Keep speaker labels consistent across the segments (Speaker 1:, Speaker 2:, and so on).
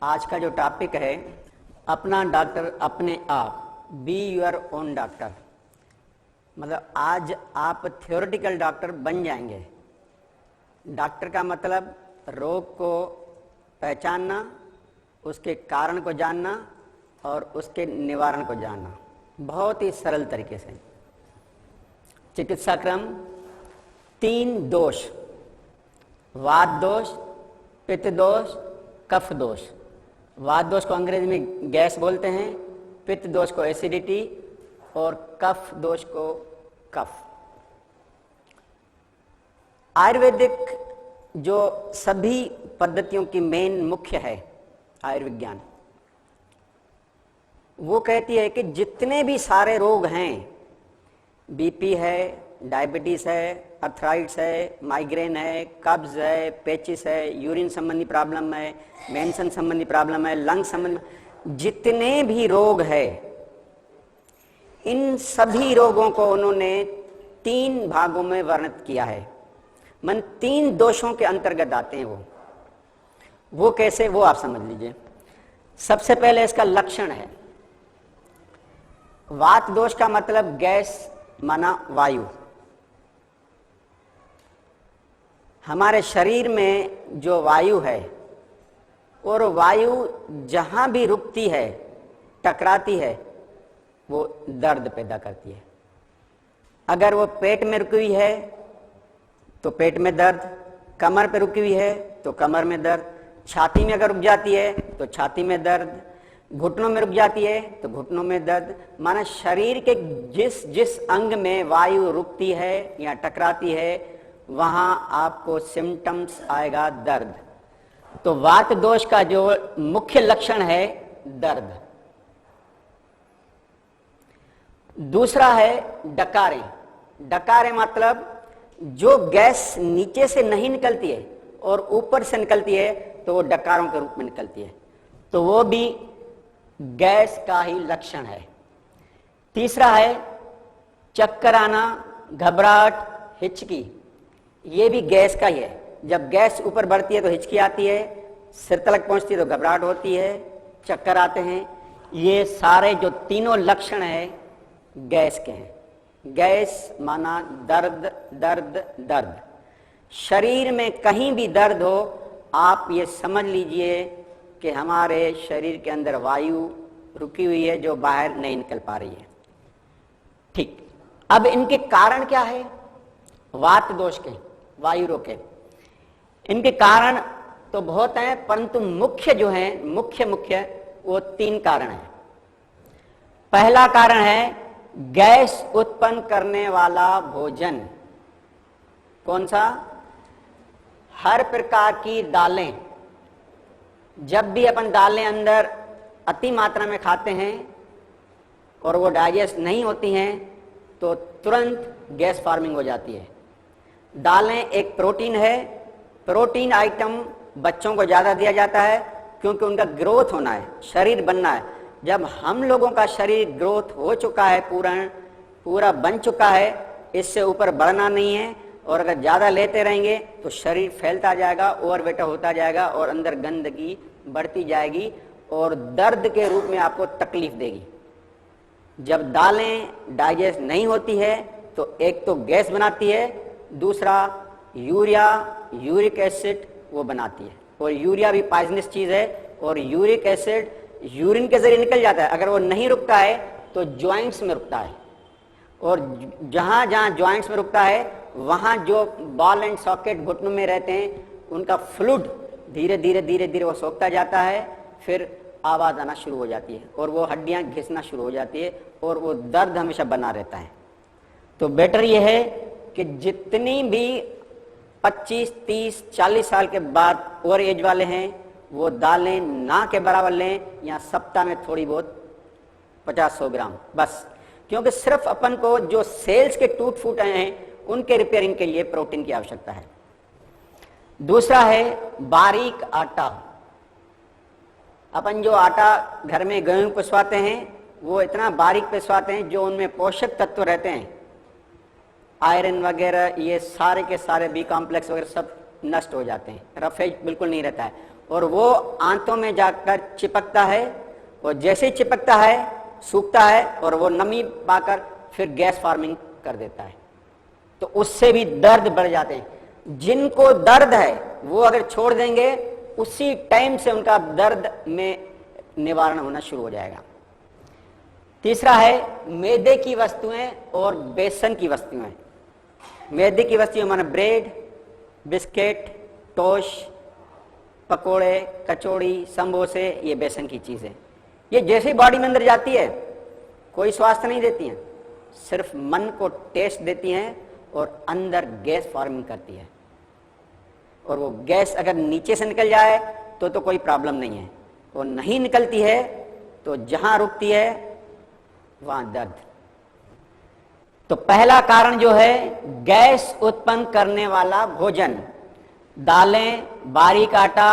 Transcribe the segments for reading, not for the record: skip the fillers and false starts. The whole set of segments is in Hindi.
Speaker 1: आज का जो टॉपिक है अपना डॉक्टर अपने आप, बी योर ओन डॉक्टर। मतलब आज आप थ्योरेटिकल डॉक्टर बन जाएंगे। डॉक्टर का मतलब रोग को पहचानना, उसके कारण को जानना और उसके निवारण को जानना, बहुत ही सरल तरीके से। चिकित्सा क्रम 3 दोष, वात दोष, पित्त दोष, कफ दोष। वात दोष को अंग्रेजी में गैस बोलते हैं, पित्त दोष को एसिडिटी और कफ दोष को कफ। आयुर्वेदिक जो सभी पद्धतियों की मेन मुख्य है आयुर्विज्ञान, वो कहती है कि जितने भी सारे रोग हैं, बीपी है, डायबिटीज है, अर्थराइट्स है, माइग्रेन है, कब्ज है, पेचिस है, यूरिन संबंधी प्रॉब्लम है, मेंशन संबंधी प्रॉब्लम है, लंग संबंधी, जितने भी रोग है, इन सभी रोगों को उन्होंने 3 भागों में वर्णित किया है। मन 3 दोषों के अंतर्गत आते हैं वो कैसे, वो आप समझ लीजिए। सबसे पहले इसका लक्षण है। वात दोष का मतलब गैस माना वायु। हमारे शरीर में जो वायु है, और वायु जहां भी रुकती है, टकराती है, वो दर्द पैदा करती है। अगर वो पेट में रुकी हुई है तो पेट में दर्द, कमर पे रुकी हुई है तो कमर में दर्द, छाती में अगर रुक जाती है तो छाती में दर्द, घुटनों में रुक जाती है तो घुटनों में दर्द। माना शरीर के जिस जिस अंग में वायु रुकती है या टकराती है, वहां आपको सिम्टम्स आएगा दर्द। तो वात दोष का जो मुख्य लक्षण है दर्द। दूसरा है डकारे। डकारे मतलब जो गैस नीचे से नहीं निकलती है और ऊपर से निकलती है तो वो डकारों के रूप में निकलती है, तो वो भी गैस का ही लक्षण है। तीसरा है चक्कर आना, घबराहट, हिचकी। ये भी गैस का ही है। जब गैस ऊपर बढ़ती है तो हिचकी आती है, सिर तलक पहुंचती है तो घबराहट होती है, चक्कर आते हैं। ये सारे जो तीनों लक्षण है गैस के हैं। गैस माना दर्द, दर्द, दर्द। शरीर में कहीं भी दर्द हो, आप ये समझ लीजिए कि हमारे शरीर के अंदर वायु रुकी हुई है जो बाहर नहीं निकल पा रही है। ठीक, अब इनके कारण क्या है? वात दोष के, वायु रोग के इनके कारण तो बहुत हैं, परंतु मुख्य जो है, मुख्य वो 3 कारण है। पहला कारण है गैस उत्पन्न करने वाला भोजन। कौन सा? हर प्रकार की दालें। जब भी अपन दालें अंदर अति मात्रा में खाते हैं और वो डाइजेस्ट नहीं होती हैं तो तुरंत गैस फार्मिंग हो जाती है। दालें एक प्रोटीन है। प्रोटीन आइटम बच्चों को ज्यादा दिया जाता है क्योंकि उनका ग्रोथ होना है, शरीर बनना है। जब हम लोगों का शरीर ग्रोथ हो चुका है, पूरा बन चुका है, इससे ऊपर बढ़ना नहीं है, और अगर ज्यादा लेते रहेंगे तो शरीर फैलता जाएगा, ओवरवेट होता जाएगा और अंदर गंदगी बढ़ती जाएगी और दर्द के रूप में आपको तकलीफ देगी। जब दालें डाइजेस्ट नहीं होती है तो एक तो गैस बनाती है, दूसरा यूरिक एसिड वो बनाती है, और यूरिया भी पॉइजनस चीज है, और यूरिक एसिड यूरिन के जरिए निकल जाता है। अगर वो नहीं रुकता है तो जॉइंट्स में रुकता है, और जहां जहां जॉइंट्स में रुकता है वहां जो बॉल एंड सॉकेट घुटनों में रहते हैं, उनका फ्लूइड धीरे धीरे वो सोखता जाता है, फिर आवाज आना शुरू हो जाती है और वो हड्डियां घिसना शुरू हो जाती है और वो दर्द हमेशा बना रहता है। तो बेटर ये है कि जितनी भी 25, 30, 40 साल के बाद और एज वाले हैं, वो दालें ना के बराबर लें, या सप्ताह में थोड़ी बहुत 50-100 ग्राम बस। क्योंकि सिर्फ अपन को जो सेल्स के टूट फूट हैं उनके रिपेयरिंग के लिए प्रोटीन की आवश्यकता है। दूसरा है बारीक आटा। अपन जो आटा घर में गेहूं पिसवाते हैं वो इतना बारीक पिसवाते हैं जो उनमें पोषक तत्व रहते हैं, आयरन वगैरह, ये सारे के सारे बी कॉम्प्लेक्स वगैरह सब नष्ट हो जाते हैं, रफेज बिल्कुल नहीं रहता है। और वो आंतों में जाकर चिपकता है, और जैसे ही चिपकता है सूखता है और वो नमी पाकर फिर गैस फार्मिंग कर देता है। तो उससे भी दर्द बढ़ जाते हैं। जिनको दर्द है वो अगर छोड़ देंगे उसी टाइम से उनका दर्द में निवारण होना शुरू हो जाएगा। तीसरा है मैदे की वस्तुएं और बेसन की वस्तुएं। मैदे की वस्तुएं माने ब्रेड, बिस्किट, टोस्ट, पकोड़े, कचौड़ी, समोसे, ये बेसन की चीजें। ये जैसे बॉडी में अंदर जाती है कोई स्वास्थ्य नहीं देती हैं, सिर्फ मन को टेस्ट देती हैं और अंदर गैस फॉर्मिंग करती है। और वो गैस अगर नीचे से निकल जाए तो कोई प्रॉब्लम नहीं है, वो नहीं निकलती है तो जहां रुकती है वहां दर्द। तो पहला कारण जो है गैस उत्पन्न करने वाला भोजन, दालें, बारीक आटा,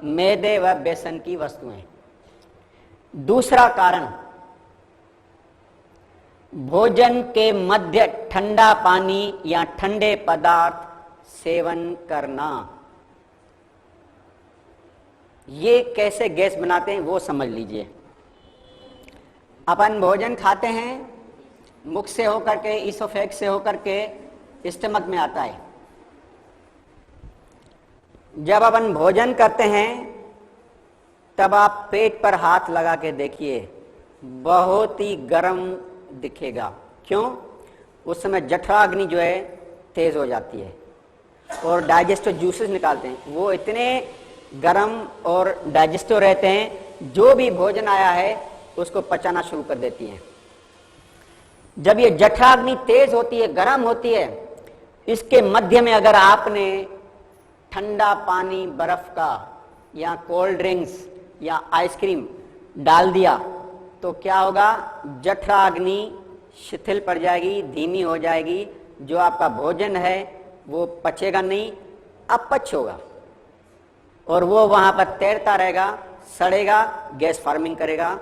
Speaker 1: मैदे व बेसन की वस्तुएं। दूसरा कारण भोजन के मध्य ठंडा पानी या ठंडे पदार्थ सेवन करना। ये कैसे गैस बनाते हैं वो समझ लीजिए। अपन भोजन खाते हैं, मुख से होकर के, इसोफेक्स से होकर के स्टमक में आता है। जब अपन भोजन करते हैं तब आप पेट पर हाथ लगा के देखिए, बहुत ही गर्म दिखेगा। क्यों? उस समय जठराग्नि जो है तेज हो जाती है और डाइजेस्टिव जूसेस निकालते हैं, वो इतने गर्म और डाइजेस्टिव रहते हैं, जो भी भोजन आया है उसको पचाना शुरू कर देती हैं। जब ये जठराग्नि तेज होती है, गर्म होती है, इसके मध्य में अगर आपने ठंडा पानी, बर्फ का या कोल्ड ड्रिंक्स या आइसक्रीम डाल दिया तो क्या होगा? जठराग्नि शिथिल पड़ जाएगी, धीमी हो जाएगी, जो आपका भोजन है वो पचेगा नहीं, अपच होगा और वो वहां पर तैरता रहेगा, सड़ेगा, गैस फार्मिंग करेगा।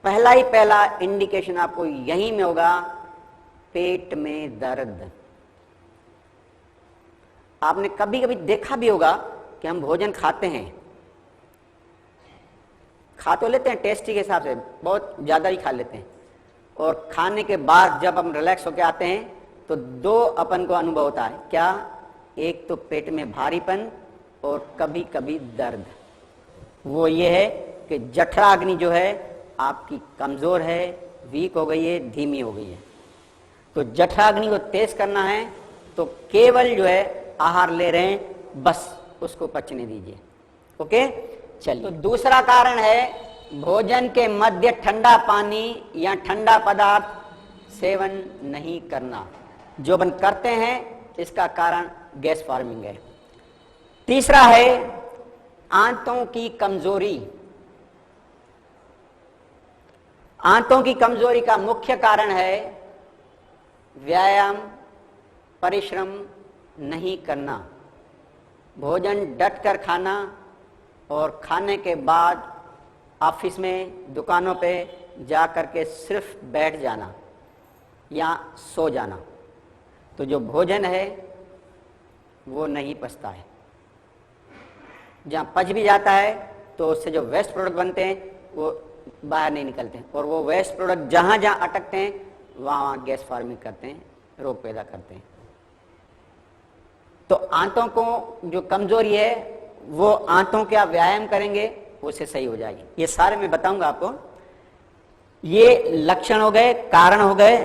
Speaker 1: पहला इंडिकेशन आपको यहीं में होगा, पेट में दर्द। आपने कभी कभी देखा भी होगा कि हम भोजन खाते हैं, खा तो लेते हैं टेस्टी के हिसाब से, बहुत ज्यादा ही खा लेते हैं, और खाने के बाद जब हम रिलैक्स होकर आते हैं तो दो अपन को अनुभव होता है। क्या? एक तो पेट में भारीपन और कभी कभी दर्द। वो ये है कि जठराग्नि जो है आपकी कमजोर है, वीक हो गई है, धीमी हो गई है। तो जठराग्नि को तेज करना है तो केवल जो है आहार ले रहे हैं, बस उसको पचने दीजिए। ओके, चलिए। तो दूसरा कारण है भोजन के मध्य ठंडा पानी या ठंडा पदार्थ सेवन नहीं करना। जो अपन करते हैं इसका कारण गैस फार्मिंग है। तीसरा है आंतों की कमजोरी। आंतों की कमजोरी का मुख्य कारण है व्यायाम, परिश्रम नहीं करना, भोजन डट कर खाना और खाने के बाद ऑफिस में, दुकानों पे जा कर के सिर्फ बैठ जाना या सो जाना। तो जो भोजन है वो नहीं पचता है। जहां पच भी जाता है तो उससे जो वेस्ट प्रोडक्ट बनते हैं वो बाहर नहीं निकलते हैं, और वो वेस्ट प्रोडक्ट जहां जहां अटकते हैं वहां गैस फार्मिंग करते हैं, रोग पैदा करते हैं। तो आंतों को जो कमजोरी है वो आंतों का व्यायाम करेंगे उससे सही हो जाएगी। ये सारे मैं बताऊंगा आपको। ये लक्षण हो गए, कारण हो गए।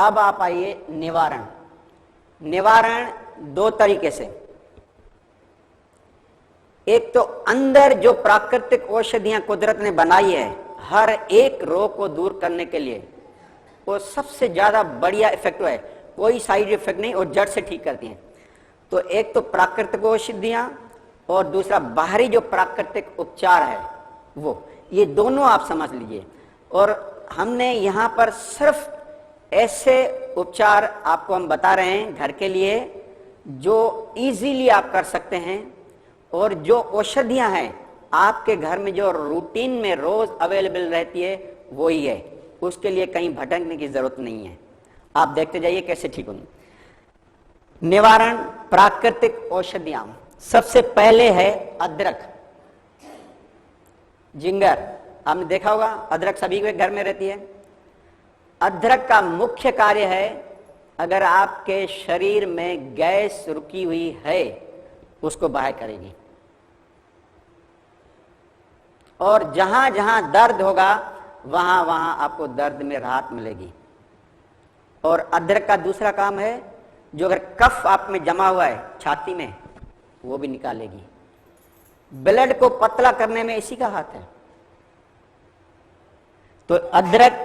Speaker 1: अब आप आइए निवारण। निवारण दो तरीके से। एक तो अंदर जो प्राकृतिक औषधियां कुदरत ने बनाई है हर एक रोग को दूर करने के लिए, वो सबसे ज्यादा बढ़िया इफेक्ट है, कोई साइड इफेक्ट नहीं, और जड़ से ठीक करती हैं। तो एक तो प्राकृतिक औषधियां और दूसरा बाहरी जो प्राकृतिक उपचार है वो, ये दोनों आप समझ लीजिए। और हमने यहां पर सिर्फ ऐसे उपचार आपको हम बता रहे हैं घर के लिए जो इजीली आप कर सकते हैं, और जो औषधियां हैं आपके घर में जो रूटीन में रोज अवेलेबल रहती है वो ही है, उसके लिए कहीं भटकने की जरूरत नहीं है। आप देखते जाइए कैसे ठीक होंगे। निवारण प्राकृतिक औषधियां, सबसे पहले है अदरक। जिंगर आपने देखा होगा, अदरक सभी के घर में रहती है। अदरक का मुख्य कार्य है, अगर आपके शरीर में गैस रुकी हुई है उसको बाहर करेगी, और जहां जहां दर्द होगा वहां वहां आपको दर्द में राहत मिलेगी। और अदरक का दूसरा काम है, जो अगर कफ आप में जमा हुआ है छाती में वो भी निकालेगी। ब्लड को पतला करने में इसी का हाथ है। तो अदरक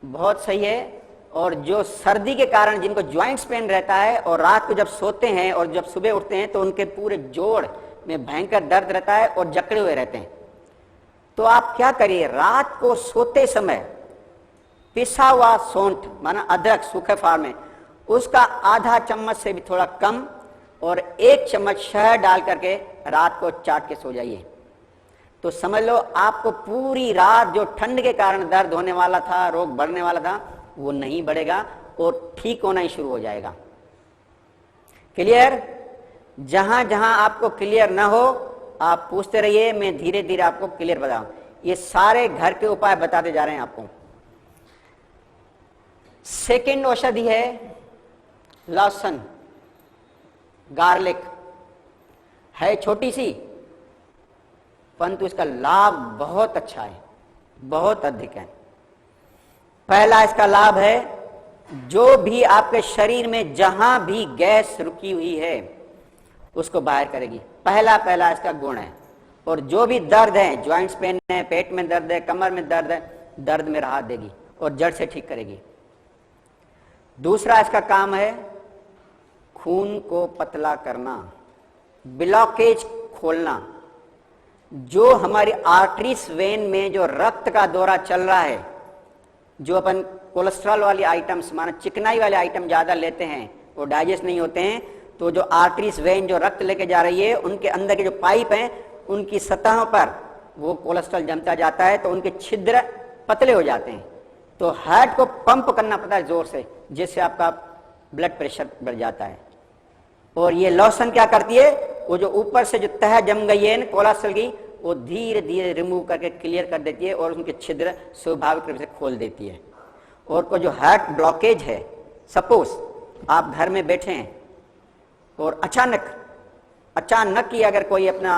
Speaker 1: बहुत सही है। और जो सर्दी के कारण जिनको ज्वाइंट्स पेन रहता है और रात को जब सोते हैं और जब सुबह उठते हैं तो उनके पूरे जोड़ में भयंकर दर्द रहता है और जकड़े हुए रहते हैं, तो आप क्या करिए, रात को सोते समय पिसा हुआ सौंठ माना अदरक सूखे फाड़ में उसका आधा चम्मच से भी थोड़ा कम और 1 चम्मच शहद डाल करके रात को चाट के सो जाइए। तो समझ लो आपको पूरी रात जो ठंड के कारण दर्द होने वाला था, रोग बढ़ने वाला था, वो नहीं बढ़ेगा और ठीक होना ही शुरू हो जाएगा। क्लियर? जहां जहां आपको क्लियर ना हो आप पूछते रहिए, मैं धीरे धीरे आपको क्लियर बताऊं। ये सारे घर के उपाय बताते जा रहे हैं आपको। सेकंड औषधि है लहसुन, गार्लिक। है छोटी सी परंतु इसका लाभ बहुत अच्छा है, बहुत अधिक है। पहला इसका लाभ है, जो भी आपके शरीर में जहां भी गैस रुकी हुई है उसको बाहर करेगी। पहला इसका गुण है। और जो भी दर्द है, ज्वाइंट्स पेन है, पेट में दर्द है, कमर में दर्द है, दर्द में राहत देगी और जड़ से ठीक करेगी। दूसरा इसका काम है खून को पतला करना, ब्लॉकेज खोलना। जो हमारी आर्टरीज वेन में जो रक्त का दौरा चल रहा है, जो अपन कोलेस्ट्रॉल वाली आइटम्स माना चिकनाई वाले आइटम ज्यादा लेते हैं वो डाइजेस्ट नहीं होते हैं, तो जो आर्टरीज वेन जो रक्त लेके जा रही है उनके अंदर के जो पाइप हैं उनकी सतहों पर वो कोलेस्ट्रॉल जमता जाता है, तो उनके छिद्र पतले हो जाते हैं। तो हार्ट को पंप करना पड़ता है जोर से, जिससे आपका ब्लड प्रेशर बढ़ जाता है। और ये लहसुन क्या करती है, वो जो ऊपर से जो तह जम गई है कोलेस्ट्रॉल की, वो धीरे धीरे रिमूव करके क्लियर कर देती है और उनके छिद्र स्वाभाविक रूप से खोल देती है। और को जो हार्ट ब्लॉकेज है, सपोज आप घर में बैठे हैं और अचानक ही अगर कोई अपना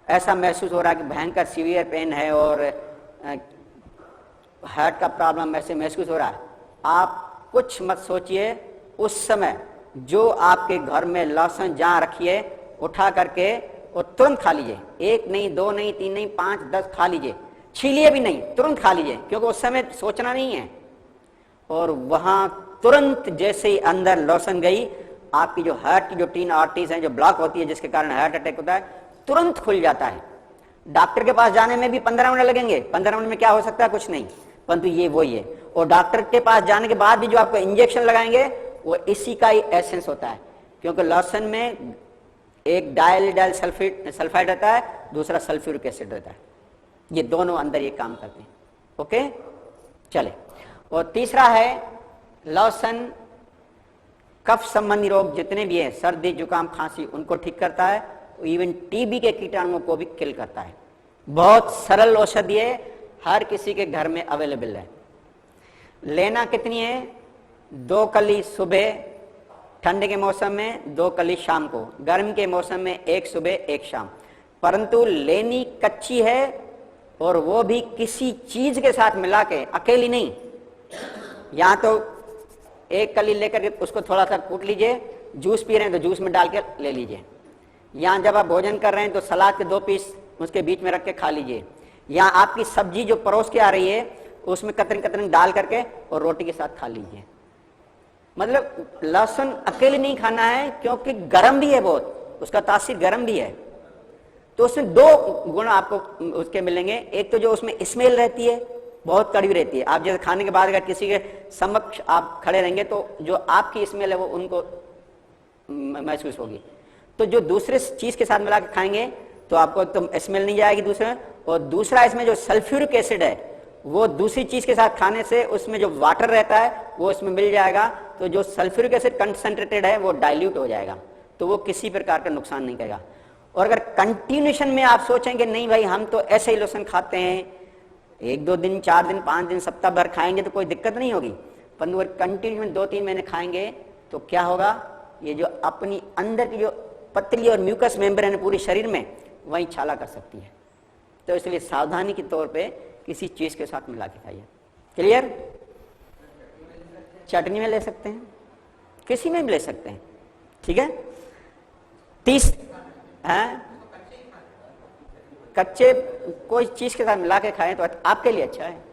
Speaker 1: ऐसा महसूस हो रहा है कि भयंकर सीवियर पेन है और हार्ट का प्रॉब्लम ऐसे महसूस हो रहा है, आप कुछ मत सोचिए। उस समय जो आपके घर में लहसुन जहां रखिए उठा करके और तुरंत खा लीजिए। 1 नहीं, 2 नहीं, 3 नहीं, 5, 10 खा लीजिए। छीलिए भी नहीं, तुरंत खा लीजिए, क्योंकि उस समय सोचना नहीं है। और वहां तुरंत जैसे ही अंदर लहसुन गई, आपकी जो हार्ट की जो 3 आर्टरीज हैं जो ब्लॉक होती है, जिसके कारण हार्ट अटैक होता है, तुरंत खुल जाता है। डॉक्टर के पास जाने में भी 15 मिनट लगेंगे। 15 मिनट में क्या हो सकता है, कुछ नहीं, परंतु ये वही है। और डॉक्टर के पास जाने के बाद भी जो आपको इंजेक्शन लगाएंगे वो इसी का ही एसेंस होता है, क्योंकि लहसुन में एक डायल सल्फाइड रहता है, दूसरा सल्फ्यूरिक एसिड रहता है। ये दोनों अंदर ये काम करते हैं। ओके, चले। और तीसरा है लहसुन कफ संबंधी रोग जितने भी हैं, सर्दी जुकाम खांसी, उनको ठीक करता है। इवन टीबी के कीटाणुओं को भी किल करता है। बहुत सरल औषधि है, हर किसी के घर में अवेलेबल है। लेना कितनी है, 2 कली सुबह ठंड के मौसम में, 2 कली शाम को, गर्म के मौसम में 1 सुबह 1 शाम। परंतु लेनी कच्ची है और वो भी किसी चीज के साथ मिला के, अकेली नहीं। यहां तो 1 कली लेकर के उसको थोड़ा सा कूट लीजिए, जूस पी रहे हैं तो जूस में डाल के ले लीजिए। यहां जब आप भोजन कर रहे हैं तो सलाद के 2 पीस उसके बीच में रख के खा लीजिए। यहां आपकी सब्जी जो परोस के आ रही है उसमें कतरन डाल करके और रोटी के साथ खा लीजिए। मतलब लहसुन अकेले नहीं खाना है, क्योंकि गर्म भी है बहुत, उसका तासीर गर्म भी है। तो उसमें 2 गुण आपको उसके मिलेंगे। एक तो जो उसमें स्मेल रहती है बहुत कड़वी रहती है। आप जैसे खाने के बाद अगर किसी के समक्ष आप खड़े रहेंगे तो जो आपकी स्मेल है वो उनको महसूस होगी। तो जो दूसरे चीज के साथ मिला के खाएंगे तो आपको तो स्मेल नहीं जाएगी दूसरे। और दूसरा इसमें जो सल्फ्यूरिक एसिड है वो दूसरी चीज के साथ खाने से उसमें जो वाटर रहता है वो इसमें मिल जाएगा। तो जो सल्फ्यूरिक एसिड कंसंट्रेटेड है वो डाइल्यूट हो जाएगा, तो वो किसी प्रकार का नुकसान नहीं करेगा। और अगर कंटिन्यूशन में आप सोचेंगे नहीं भाई हम तो ऐसे ही लोशन खाते हैं, 1-2 दिन, 4 दिन, 5 दिन, सप्ताह भर खाएंगे तो कोई दिक्कत नहीं होगी, परंतु अगर कंटिन्यू में 2-3 महीने खाएंगे तो क्या होगा, ये जो अपनी अंदर की जो पतली और म्यूकस मेम्ब्रेन है पूरे शरीर में, वहीं छाला कर सकती है। तो इसलिए सावधानी के तौर पे किसी चीज के साथ मिला के खाइए। क्लियर? चटनी में ले सकते हैं, किसी में भी ले सकते हैं, ठीक है। 30 हैं कच्चे कोई चीज के साथ मिला के खाएं तो आपके लिए अच्छा है।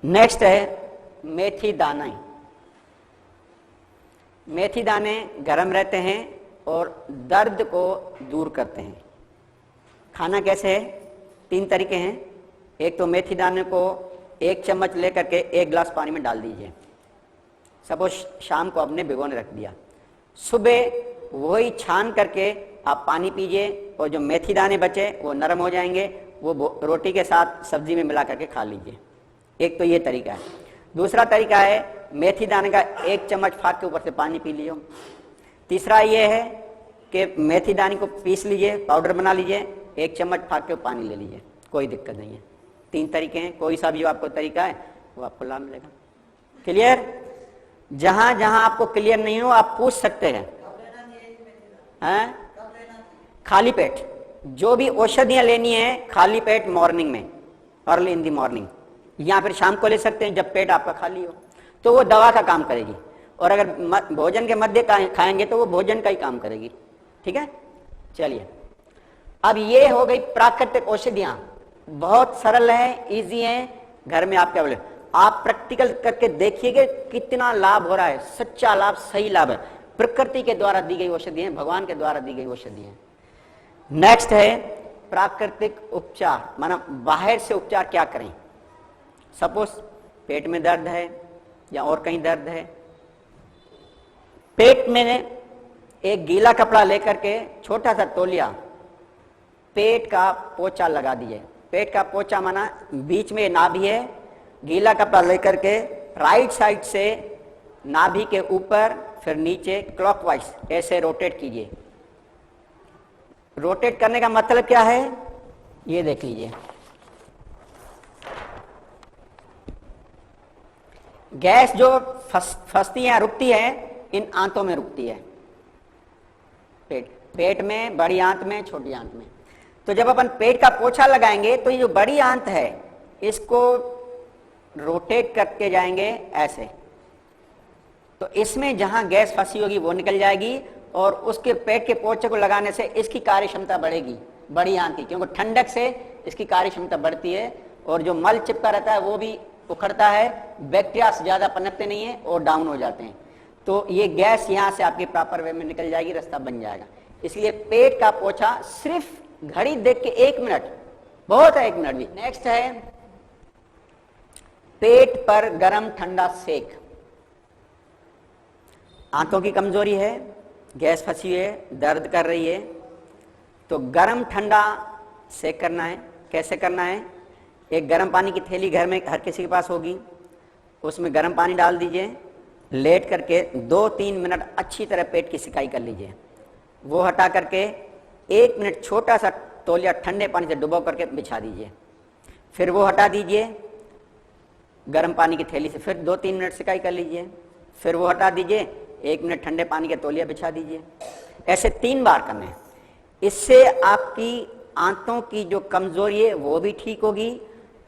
Speaker 1: नेक्स्ट है मेथी दाना। मेथी दाने गर्म रहते हैं और दर्द को दूर करते हैं। खाना कैसे है? 3 तरीके हैं। एक तो मेथी दाने को 1 चम्मच लेकर के 1 गिलास पानी में डाल दीजिए। सपोज शाम को आपने भिगोने रख दिया, सुबह वही छान करके आप पानी पीजिए और जो मेथी दाने बचे वो नरम हो जाएंगे, वो रोटी के साथ सब्जी में मिला करके खा लीजिए। एक तो ये तरीका है। दूसरा तरीका है मेथी दाने का 1 चम्मच फाड़ के ऊपर से पानी पी लियो। तीसरा ये है कि मेथी दाने को पीस लीजिए, पाउडर बना लीजिए, 1 चम्मच फाड़ के पानी ले लीजिए, कोई दिक्कत नहीं है। 3 तरीके हैं, कोई सा भी आपको तरीका है वो आपको लाभ मिलेगा। क्लियर? जहां जहां आपको क्लियर नहीं हो आप पूछ सकते हैं। खाली पेट जो भी औषधियां लेनी है, खाली पेट मॉर्निंग में, अर्ली इन दी मॉर्निंग, या फिर शाम को ले सकते हैं जब पेट आपका खाली हो, तो वो दवा का काम करेगी। और अगर भोजन के मध्य खाएंगे तो वो भोजन का ही काम करेगी। ठीक है, चलिए अब ये हो गई प्राकृतिक औषधियां, बहुत सरल है, इजी है, घर में आप क्या बोले, आप प्रैक्टिकल करके देखिएगा कितना लाभ हो रहा है, सच्चा लाभ, सही लाभ है। प्रकृति के द्वारा दी गई औषधि है, भगवान के द्वारा दी गई औषधि है। नेक्स्ट है प्राकृतिक उपचार, माना बाहर से उपचार क्या करें। सपोज पेट में दर्द है या और कहीं दर्द है, पेट में एक गीला कपड़ा लेकर के छोटा सा तौलिया पेट का पोछा लगा दीजिए। पेट का पोछा माना बीच में नाभि है, गीला कपड़ा लेकर के राइट साइड से नाभि के ऊपर फिर नीचे क्लॉकवाइज ऐसे रोटेट कीजिए। रोटेट करने का मतलब क्या है, ये देख लीजिए। गैस जो फंसती है, रुकती है, इन आंतों में रुकती है, पेट में, बड़ी आंत में, छोटी आंत में। तो जब अपन पेट का पोछा लगाएंगे तो ये जो बड़ी आंत है इसको रोटेट करके जाएंगे ऐसे, तो इसमें जहां गैस फंसी होगी वो निकल जाएगी और उसके पेट के पोछे को लगाने से इसकी कार्य क्षमता बढ़ेगी, बड़ी आंत की, क्योंकि ठंडक से इसकी कार्य क्षमता बढ़ती है और जो मल चिपका रहता है वो भी उखड़ता है, बैक्टीरिया ज्यादा पनपते नहीं है और डाउन हो जाते हैं। तो ये गैस यहां से आपके प्रॉपर वे में निकल जाएगी, रास्ता बन जाएगा। इसलिए पेट का पोछा सिर्फ घड़ी देख के 1 मिनट, बहुत है 1 मिनट भी। नेक्स्ट है पेट पर गरम ठंडा सेक। आंतों की कमजोरी है, गैस फंसी है, दर्द कर रही है, तो गरम ठंडा सेक करना है। कैसे करना है, एक गरम पानी की थैली घर में हर किसी के पास होगी, उसमें गरम पानी डाल दीजिए, लेट करके 2-3 मिनट अच्छी तरह पेट की सिकाई कर लीजिए। वो हटा करके 1 मिनट छोटा सा तौलिया ठंडे पानी से डुबो करके बिछा दीजिए, फिर वो हटा दीजिए, गर्म पानी की थैली से फिर 2-3 मिनट सिकाई कर लीजिए, फिर वो हटा दीजिए, 1 मिनट ठंडे पानी के तौलिया बिछा दीजिए। ऐसे 3 बार करना है। इससे आपकी आंतों की जो कमजोरी है वो भी ठीक होगी,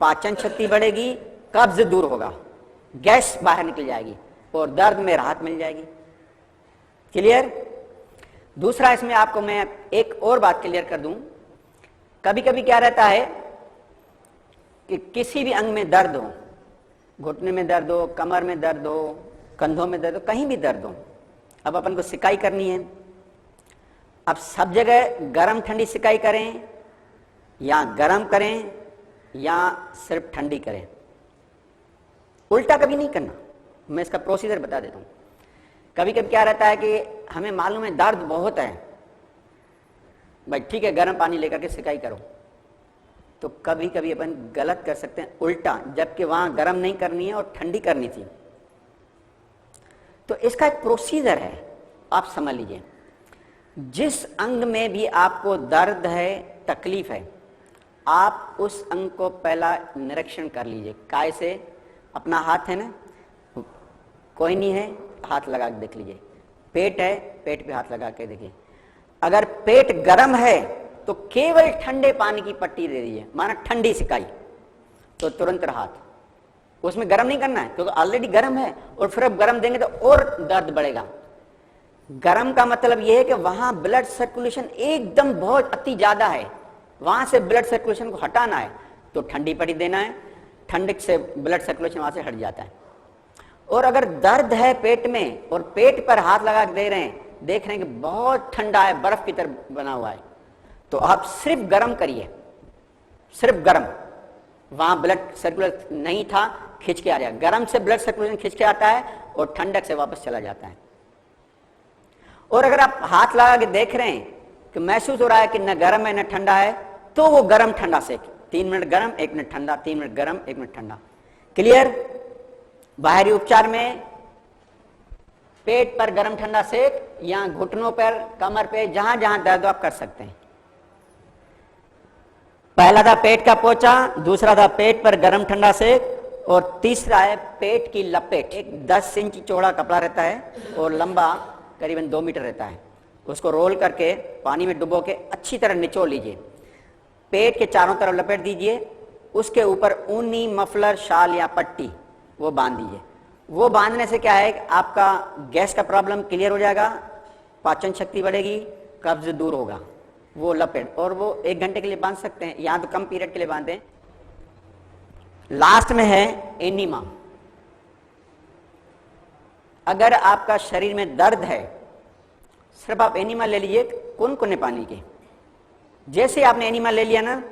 Speaker 1: पाचन शक्ति बढ़ेगी, कब्ज दूर होगा, गैस बाहर निकल जाएगी और दर्द में राहत मिल जाएगी। क्लियर? दूसरा इसमें आपको मैं एक और बात क्लियर कर दूं, कभी कभी क्या रहता है कि किसी भी अंग में दर्द हो, घुटने में दर्द हो, कमर में दर्द हो, कंधों में दर्द हो, कहीं भी दर्द हो, अब अपन को सिकाई करनी है। अब सब जगह गरम ठंडी सिकाई करें या गरम करें या सिर्फ ठंडी करें, उल्टा कभी नहीं करना। मैं इसका प्रोसीजर बता देता हूं। कभी कभी क्या रहता है कि हमें मालूम है दर्द बहुत है, भाई ठीक है गर्म पानी लेकर के सिकाई करो, तो कभी कभी अपन गलत कर सकते हैं, उल्टा, जबकि वहां गर्म नहीं करनी है और ठंडी करनी थी। तो इसका एक प्रोसीजर है, आप समझ लीजिए। जिस अंग में भी आपको दर्द है, तकलीफ है, आप उस अंग को पहला निरीक्षण कर लीजिए। काय से? अपना हाथ है ना, कोई नहीं है, हाथ लगा के देख लीजिए। पेट है, पेट पे हाथ लगा के देखिए। अगर पेट गर्म है तो केवल ठंडे पानी की पट्टी दे दीजिए, माना ठंडी सिकाई, तो तुरंत राहत। उसमें गर्म नहीं करना है क्योंकि ऑलरेडी गर्म है, और फिर अब गर्म देंगे तो और दर्द बढ़ेगा। गर्म का मतलब यह है कि वहां ब्लड सर्कुलेशन एकदम बहुत अति ज्यादा है, वहां से ब्लड सर्कुलेशन को हटाना है तो ठंडी पट्टी देना है, ठंड से ब्लड सर्कुलेशन वहां से हट जाता है। और अगर दर्द है पेट में और पेट पर हाथ लगा के दे रहे हैं, देख रहे हैं कि बहुत ठंडा है, बर्फ की तरह बना हुआ है, तो आप सिर्फ गर्म करिए, सिर्फ गर्म। वहां ब्लड सर्कुलेशन नहीं था, खिंच के आ जाएगा। गर्म से ब्लड सर्कुलेशन खिंच के आता है और ठंडक से वापस चला जाता है। और अगर आप हाथ लगा के देख रहे हैं कि महसूस हो रहा है कि न गर्म है न ठंडा है, तो वो गर्म ठंडा सेक, 3 मिनट गर्म 1 मिनट ठंडा, 3 मिनट गर्म 1 मिनट ठंडा। क्लियर? बाहरी उपचार में पेट पर गर्म ठंडा सेक, या घुटनों पर, कमर पे, जहां जहां दर्द आप कर सकते हैं। पहला था पेट का पोचा, दूसरा था पेट पर गर्म ठंडा सेक, और तीसरा है पेट की लपेट। एक 10 इंच चौड़ा कपड़ा रहता है और लंबा करीबन 2 मीटर रहता है, उसको रोल करके पानी में डुबो के अच्छी तरह निचोड़ लीजिए, पेट के चारों तरफ लपेट दीजिए, उसके ऊपर ऊनी मफलर, शाल या पट्टी वो बांध दीजिए। वो बांधने से क्या है, आपका गैस का प्रॉब्लम क्लियर हो जाएगा, पाचन शक्ति बढ़ेगी, कब्ज दूर होगा। वो लपेट, और वो 1 घंटे के लिए बांध सकते हैं, या तो कम पीरियड के लिए बांधें। लास्ट में है एनीमा। अगर आपका शरीर में दर्द है, सिर्फ आप एनीमा ले लीजिए कुनकुने पानी के। जैसे आपने एनीमा ले लिया ना,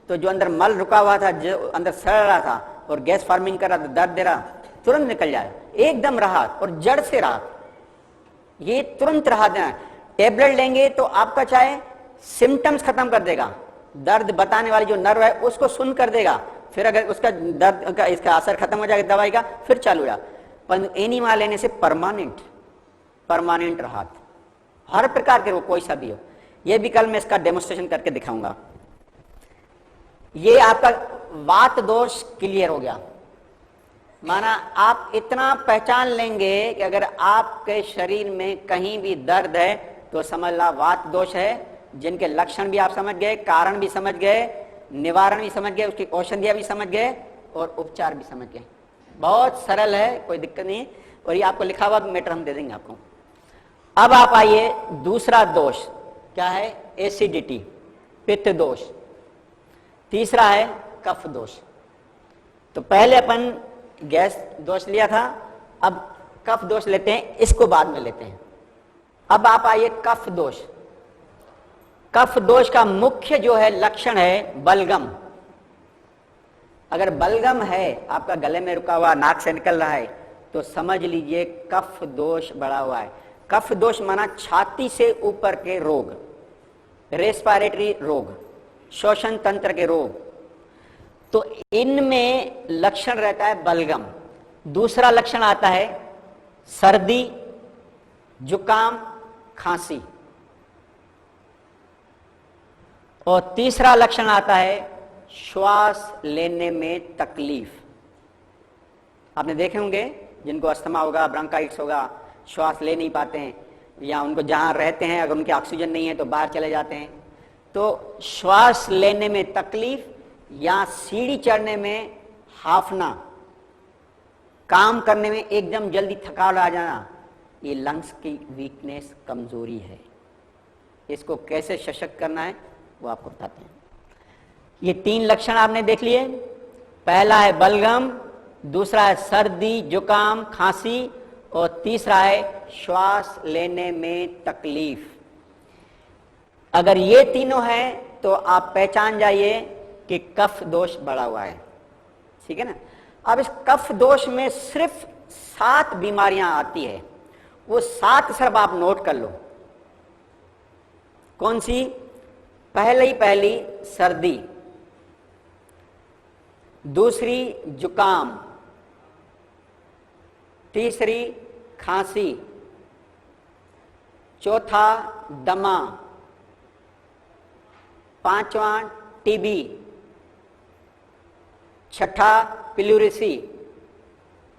Speaker 1: तो जो अंदर मल रुका हुआ था, जो अंदर सड़ रहा था और गैस फार्मिंग कर रहा था, दर्द दे रहा, तुरंत निकल जाए, एकदम राहत, और जड़ से राहत। ये तुरंत राहत देना। टेबलेट लेंगे तो आपका चाहे सिम्टम्स खत्म कर देगा, दर्द बताने वाली जो नर्व है उसको सुन कर देगा, फिर अगर उसका दर्द का इसका असर खत्म हो जाएगा दवाई का, फिर चालू हो जाएगा। पर एनीमा लेने से परमानेंट राहत, हर प्रकार के, वो कोई सा भी हो। ये भी कल मैं इसका डेमोन्स्ट्रेशन करके दिखाऊंगा। ये आपका वात दोष क्लियर हो गया। माना आप इतना पहचान लेंगे कि अगर आपके शरीर में कहीं भी दर्द है तो समझ ला वात दोष है, जिनके लक्षण भी आप समझ गए, कारण भी समझ गए, निवारण भी समझ गए, उसकी औषधियां भी समझ गए, और उपचार भी समझ गए। बहुत सरल है, कोई दिक्कत नहीं। और ये आपको लिखा हुआ मैटर हम दे देंगे आपको। अब आप आइए, दूसरा दोष क्या है? एसिडिटी, पित्त दोष। तीसरा है कफ दोष। तो पहले अपन गैस दोष लिया था, अब कफ दोष लेते हैं, इसको बाद में लेते हैं। अब आप आइए कफ दोष। कफ दोष का मुख्य जो है लक्षण है बलगम। अगर बलगम है, आपका गले में रुका हुआ, नाक से निकल रहा है, तो समझ लीजिए कफ दोष बढ़ा हुआ है। कफ दोष माना छाती से ऊपर के रोग, रेस्पिरेटरी रोग, श्वसन तंत्र के रोग, तो इनमें लक्षण रहता है बलगम। दूसरा लक्षण आता है सर्दी, जुकाम, खांसी, और तीसरा लक्षण आता है श्वास लेने में तकलीफ। आपने देखे होंगे जिनको अस्थमा होगा, ब्रोंकाइटिस होगा, श्वास ले नहीं पाते हैं, या उनको जहां रहते हैं अगर उनके ऑक्सीजन नहीं है तो बाहर चले जाते हैं। तो श्वास लेने में तकलीफ या सीढ़ी चढ़ने में हाफना, काम करने में एकदम जल्दी थकावट आ जाना, ये लंग्स की वीकनेस, कमजोरी है। इसको कैसे सशक्त करना है वो आपको बताते हैं। ये 3 लक्षण आपने देख लिए। पहला है बलगम, दूसरा है सर्दी, जुकाम, खांसी, और तीसरा है श्वास लेने में तकलीफ। अगर ये तीनों हैं तो आप पहचान जाइए कि कफ दोष बढ़ा हुआ है। ठीक है ना? अब इस कफ दोष में सिर्फ 7 बीमारियां आती है, वो 7 सिर्फ आप नोट कर लो। कौन सी? पहली सर्दी, दूसरी जुकाम, तीसरी खांसी, चौथा दमा, पांचवा टीबी, छठा प्लूरिसी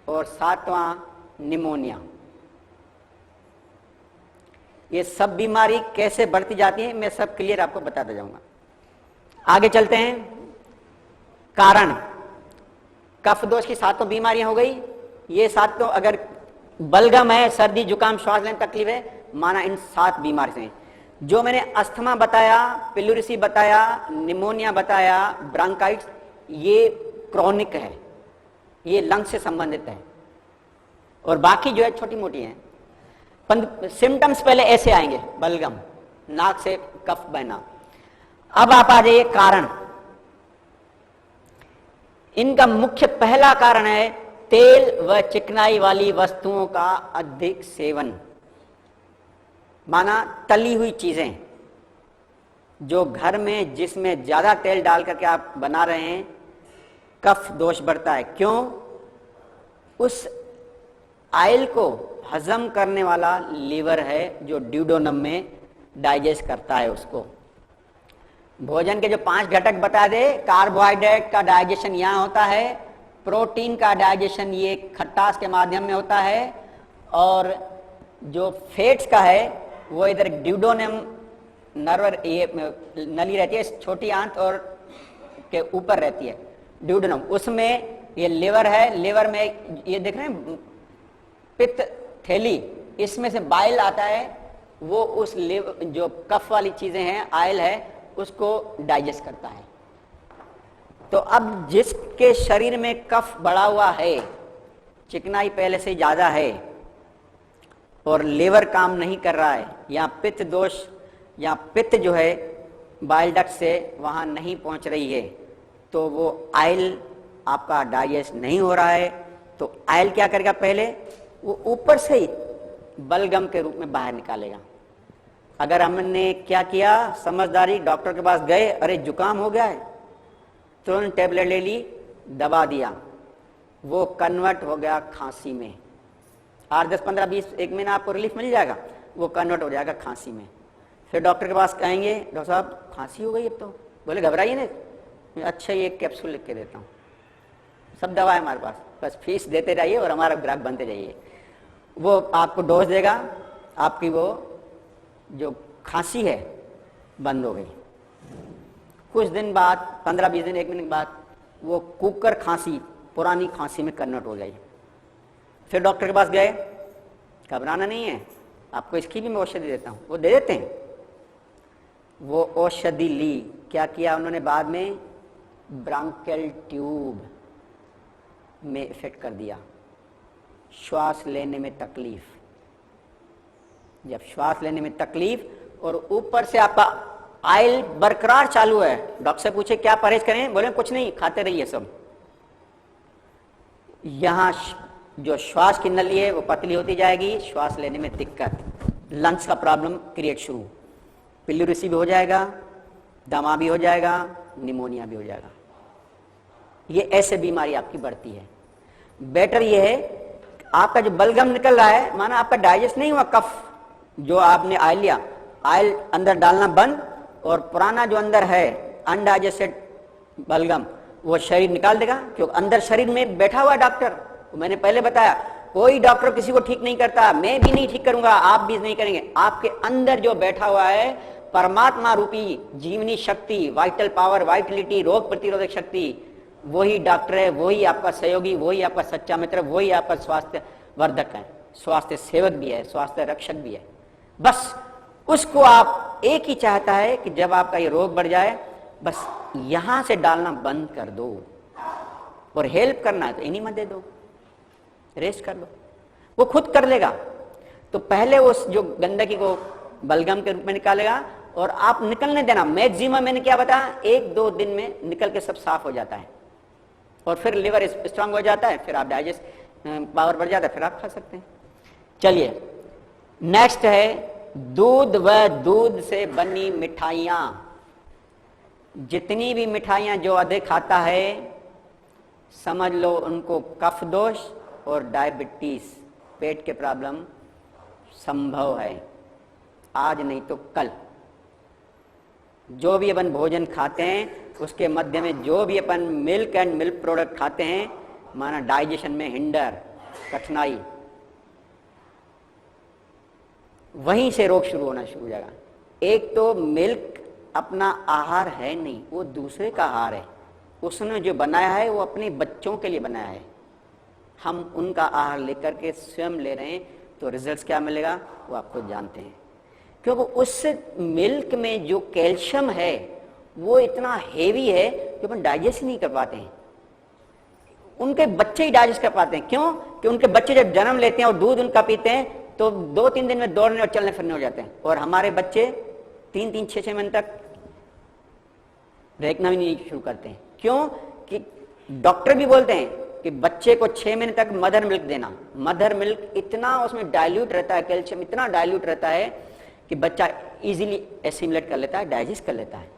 Speaker 1: और सातवां निमोनिया। ये सब बीमारी कैसे बढ़ती जाती है मैं सब क्लियर आपको बताता जाऊंगा। आगे चलते हैं। कारण, कफ दोष की सातों बीमारियां हो गई। ये सातों, अगर बलगम है, सर्दी जुकाम श्वास लेने में तकलीफ है, माना इन 7 बीमारी से। जो मैंने अस्थमा बताया, प्लूरिसी बताया, निमोनिया बताया, ब्रांकाइटिस, ये क्रॉनिक है, ये लंग्स से संबंधित है, और बाकी जो है छोटी मोटी है। सिम्टम्स पहले ऐसे आएंगे, बलगम, नाक से कफ बहना। अब आप आ जाइए कारण। इनका मुख्य पहला कारण है तेल व चिकनाई वाली वस्तुओं का अधिक सेवन, माना तली हुई चीजें। जो घर में जिसमें ज्यादा तेल डाल करके आप बना रहे हैं, कफ दोष बढ़ता है। क्यों? उस आयल को हजम करने वाला लीवर है जो ड्यूडोनम में डाइजेस्ट करता है उसको। भोजन के जो 5 घटक बता दे, कार्बोहाइड्रेट का डाइजेशन यहां होता है, प्रोटीन का डाइजेशन ये खट्टास के माध्यम में होता है, और जो फैट्स का है वो इधर ड्यूडोनम नर्व, ये नली रहती है छोटी आंत और के ऊपर रहती है ड्यूडोनम, उसमें ये लिवर है। लिवर में ये देख रहे हैं पित्त थैली, इसमें से बाइल आता है, वो उस लिवर जो कफ वाली चीजें हैं, आयल है, उसको डाइजेस्ट करता है। तो अब जिसके शरीर में कफ बढ़ा हुआ है, चिकनाई पहले से ज्यादा है, और लीवर काम नहीं कर रहा है, या पित्त दोष, या पित्त जो है बाइल डक्ट से वहां नहीं पहुंच रही है, तो वो आयल आपका डाइजेस्ट नहीं हो रहा है। तो आयल क्या करेगा? पहले वो ऊपर से ही बलगम के रूप में बाहर निकालेगा। अगर हमने क्या किया, समझदारी, डॉक्टर के पास गए, अरे जुकाम हो गया है, तुरंत टेबलेट ले ली, दबा दिया, वो कन्वर्ट हो गया खांसी में। 8, 10, 15, 20, 1 महीना आपको रिलीफ मिल जाएगा, वो कन्वर्ट हो जाएगा खांसी में। फिर डॉक्टर के पास कहेंगे, डॉक्टर साहब खांसी हो गई अब तो। बोले घबराइए नहीं, अच्छा ये कैप्सूल लिख के देता हूँ, सब दवा है हमारे पास, बस फीस देते रहिए और हमारा ग्राहक बनते जाइए। वो आपको डोज देगा, आपकी वो जो खांसी है बंद हो गई। कुछ दिन बाद, 15-20 दिन, 1 महीने बाद, वो कुकर खांसी पुरानी खांसी में कन्वर्ट हो गई। फिर डॉक्टर के पास गए, घबराना नहीं है, आपको इसकी भी मैं औषधि देता हूँ, वो दे देते हैं। वो औषधि ली, क्या किया उन्होंने बाद में? ब्रांकियल ट्यूब में इफेक्ट कर दिया, श्वास लेने में तकलीफ। जब श्वास लेने में तकलीफ और ऊपर से आपका आयल बरकरार चालू है, डॉक्टर से पूछे क्या परहेज करें, बोले कुछ नहीं, खाते रहिए सब। यहां जो श्वास की नली है वो पतली होती जाएगी, श्वास लेने में दिक्कत, लंग्स का प्रॉब्लम क्रिएट शुरू, प्लूरिसी भी हो जाएगा, दमा भी हो जाएगा, निमोनिया भी हो जाएगा। ये ऐसे बीमारी आपकी बढ़ती है। बेटर ये है आपका जो बलगम निकल रहा है, माना आपका डाइजेस्ट नहीं हुआ, कफ जो आपने आयल लिया, आयल अंदर डालना बंद, और पुराना जो अंदर है अनडाइजेस्टेड बलगम वो शरीर निकाल देगा, क्योंकि अंदर शरीर में बैठा हुआ डॉक्टर। मैंने पहले बताया, कोई डॉक्टर किसी को ठीक नहीं करता, मैं भी नहीं ठीक करूंगा, आप भी नहीं करेंगे। आपके अंदर जो बैठा हुआ है परमात्मा रूपी जीवनी शक्ति, वाइटल पावर, वाइटलिटी, रोग प्रतिरोधक शक्ति, वही डॉक्टर है, वही आपका सहयोगी, वही आपका सच्चा मित्र, वही आपका स्वास्थ्य वर्धक है, स्वास्थ्य सेवक भी है, स्वास्थ्य रक्षक भी है। बस उसको आप, एक ही चाहता है कि जब आपका ये रोग बढ़ जाए, बस यहां से डालना बंद कर दो, और हेल्प करना है तो इन्हीं में दे दो, रेस्ट कर लो, वो खुद कर लेगा। तो पहले उस जो गंदगी को बलगम के रूप में निकालेगा, और आप निकलने देना। मैक्सिमम मैंने क्या बताया, 1-2 दिन में निकल के सब साफ हो जाता है, और फिर लिवर स्ट्रांग हो जाता है, फिर आप डाइजेस्ट पावर बढ़ जाता है, फिर आप खा सकते हैं। चलिए नेक्स्ट है दूध व दूध से बनी मिठाइयां। जितनी भी मिठाइयां जो अधिक खाता है, समझ लो उनको कफ दोष और डायबिटीज, पेट के प्रॉब्लम संभव है। आज नहीं तो कल। जो भी अपन भोजन खाते हैं उसके मध्य में जो भी अपन मिल्क एंड मिल्क प्रोडक्ट खाते हैं, माना डाइजेशन में हिंडर, कठिनाई, वहीं से रोग शुरू होना शुरू हो जाएगा। एक तो मिल्क अपना आहार है नहीं, वो दूसरे का आहार है। उसने जो बनाया है वो अपने बच्चों के लिए बनाया है। हम उनका आहार लेकर के स्वयं ले रहे हैं, तो रिजल्ट्स क्या मिलेगा वो आप खुद जानते हैं। क्योंकि उस मिल्क में जो कैल्शियम है वो इतना हेवी है कि अपन डाइजेस्ट नहीं कर पाते हैं। उनके बच्चे ही डाइजेस्ट कर पाते हैं। क्यों? कि उनके बच्चे जब जन्म लेते हैं और दूध उनका पीते हैं तो 2-3 दिन में दौड़ने और चलने फिरने हो जाते हैं, और हमारे बच्चे 3-3, 6-6 महीने तक देखना भी नहीं शुरू करते हैं। क्यों? कि डॉक्टर भी बोलते हैं कि बच्चे को 6 महीने तक मदर मिल्क देना। मदर मिल्क इतना उसमें डाइल्यूट रहता है, कैल्शियम इतना डाइल्यूट रहता है कि बच्चा इजीली एसिमुलेट कर लेता है, डाइजेस्ट कर लेता है।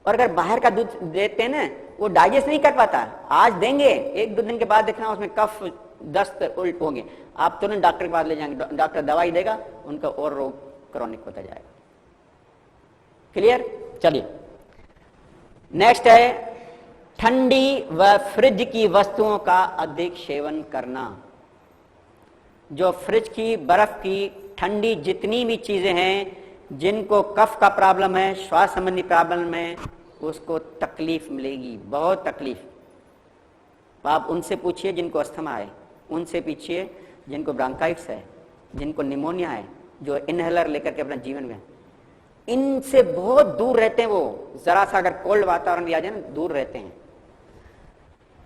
Speaker 1: और अगर बाहर का दूध देते हैं ना, वो डाइजेस्ट नहीं कर पाता। आज देंगे, 1-2 दिन के बाद देखना उसमें कफ, दस्त, उल्ट होंगे, आप तुरंत डॉक्टर के पास ले जाएंगे, डॉक्टर दवाई देगा, उनका और रोग क्रॉनिक होता जाएगा। क्लियर? चलिए नेक्स्ट है ठंडी व फ्रिज की वस्तुओं का अधिक सेवन करना। जो फ्रिज की, बर्फ की, ठंडी जितनी भी चीजें हैं जिनको कफ का प्रॉब्लम है, श्वास संबंधी प्रॉब्लम है, उसको तकलीफ मिलेगी, बहुत तकलीफ। आप उनसे पूछिए जिनको अस्थमा है, उनसे पूछिए जिनको ब्रांकाइटिस है, जिनको निमोनिया है, जो इनहेलर लेकर के अपना जीवन में, इनसे बहुत दूर रहते हैं वो। जरा सा अगर कोल्ड वातावरण भी आ जाए ना, दूर रहते हैं।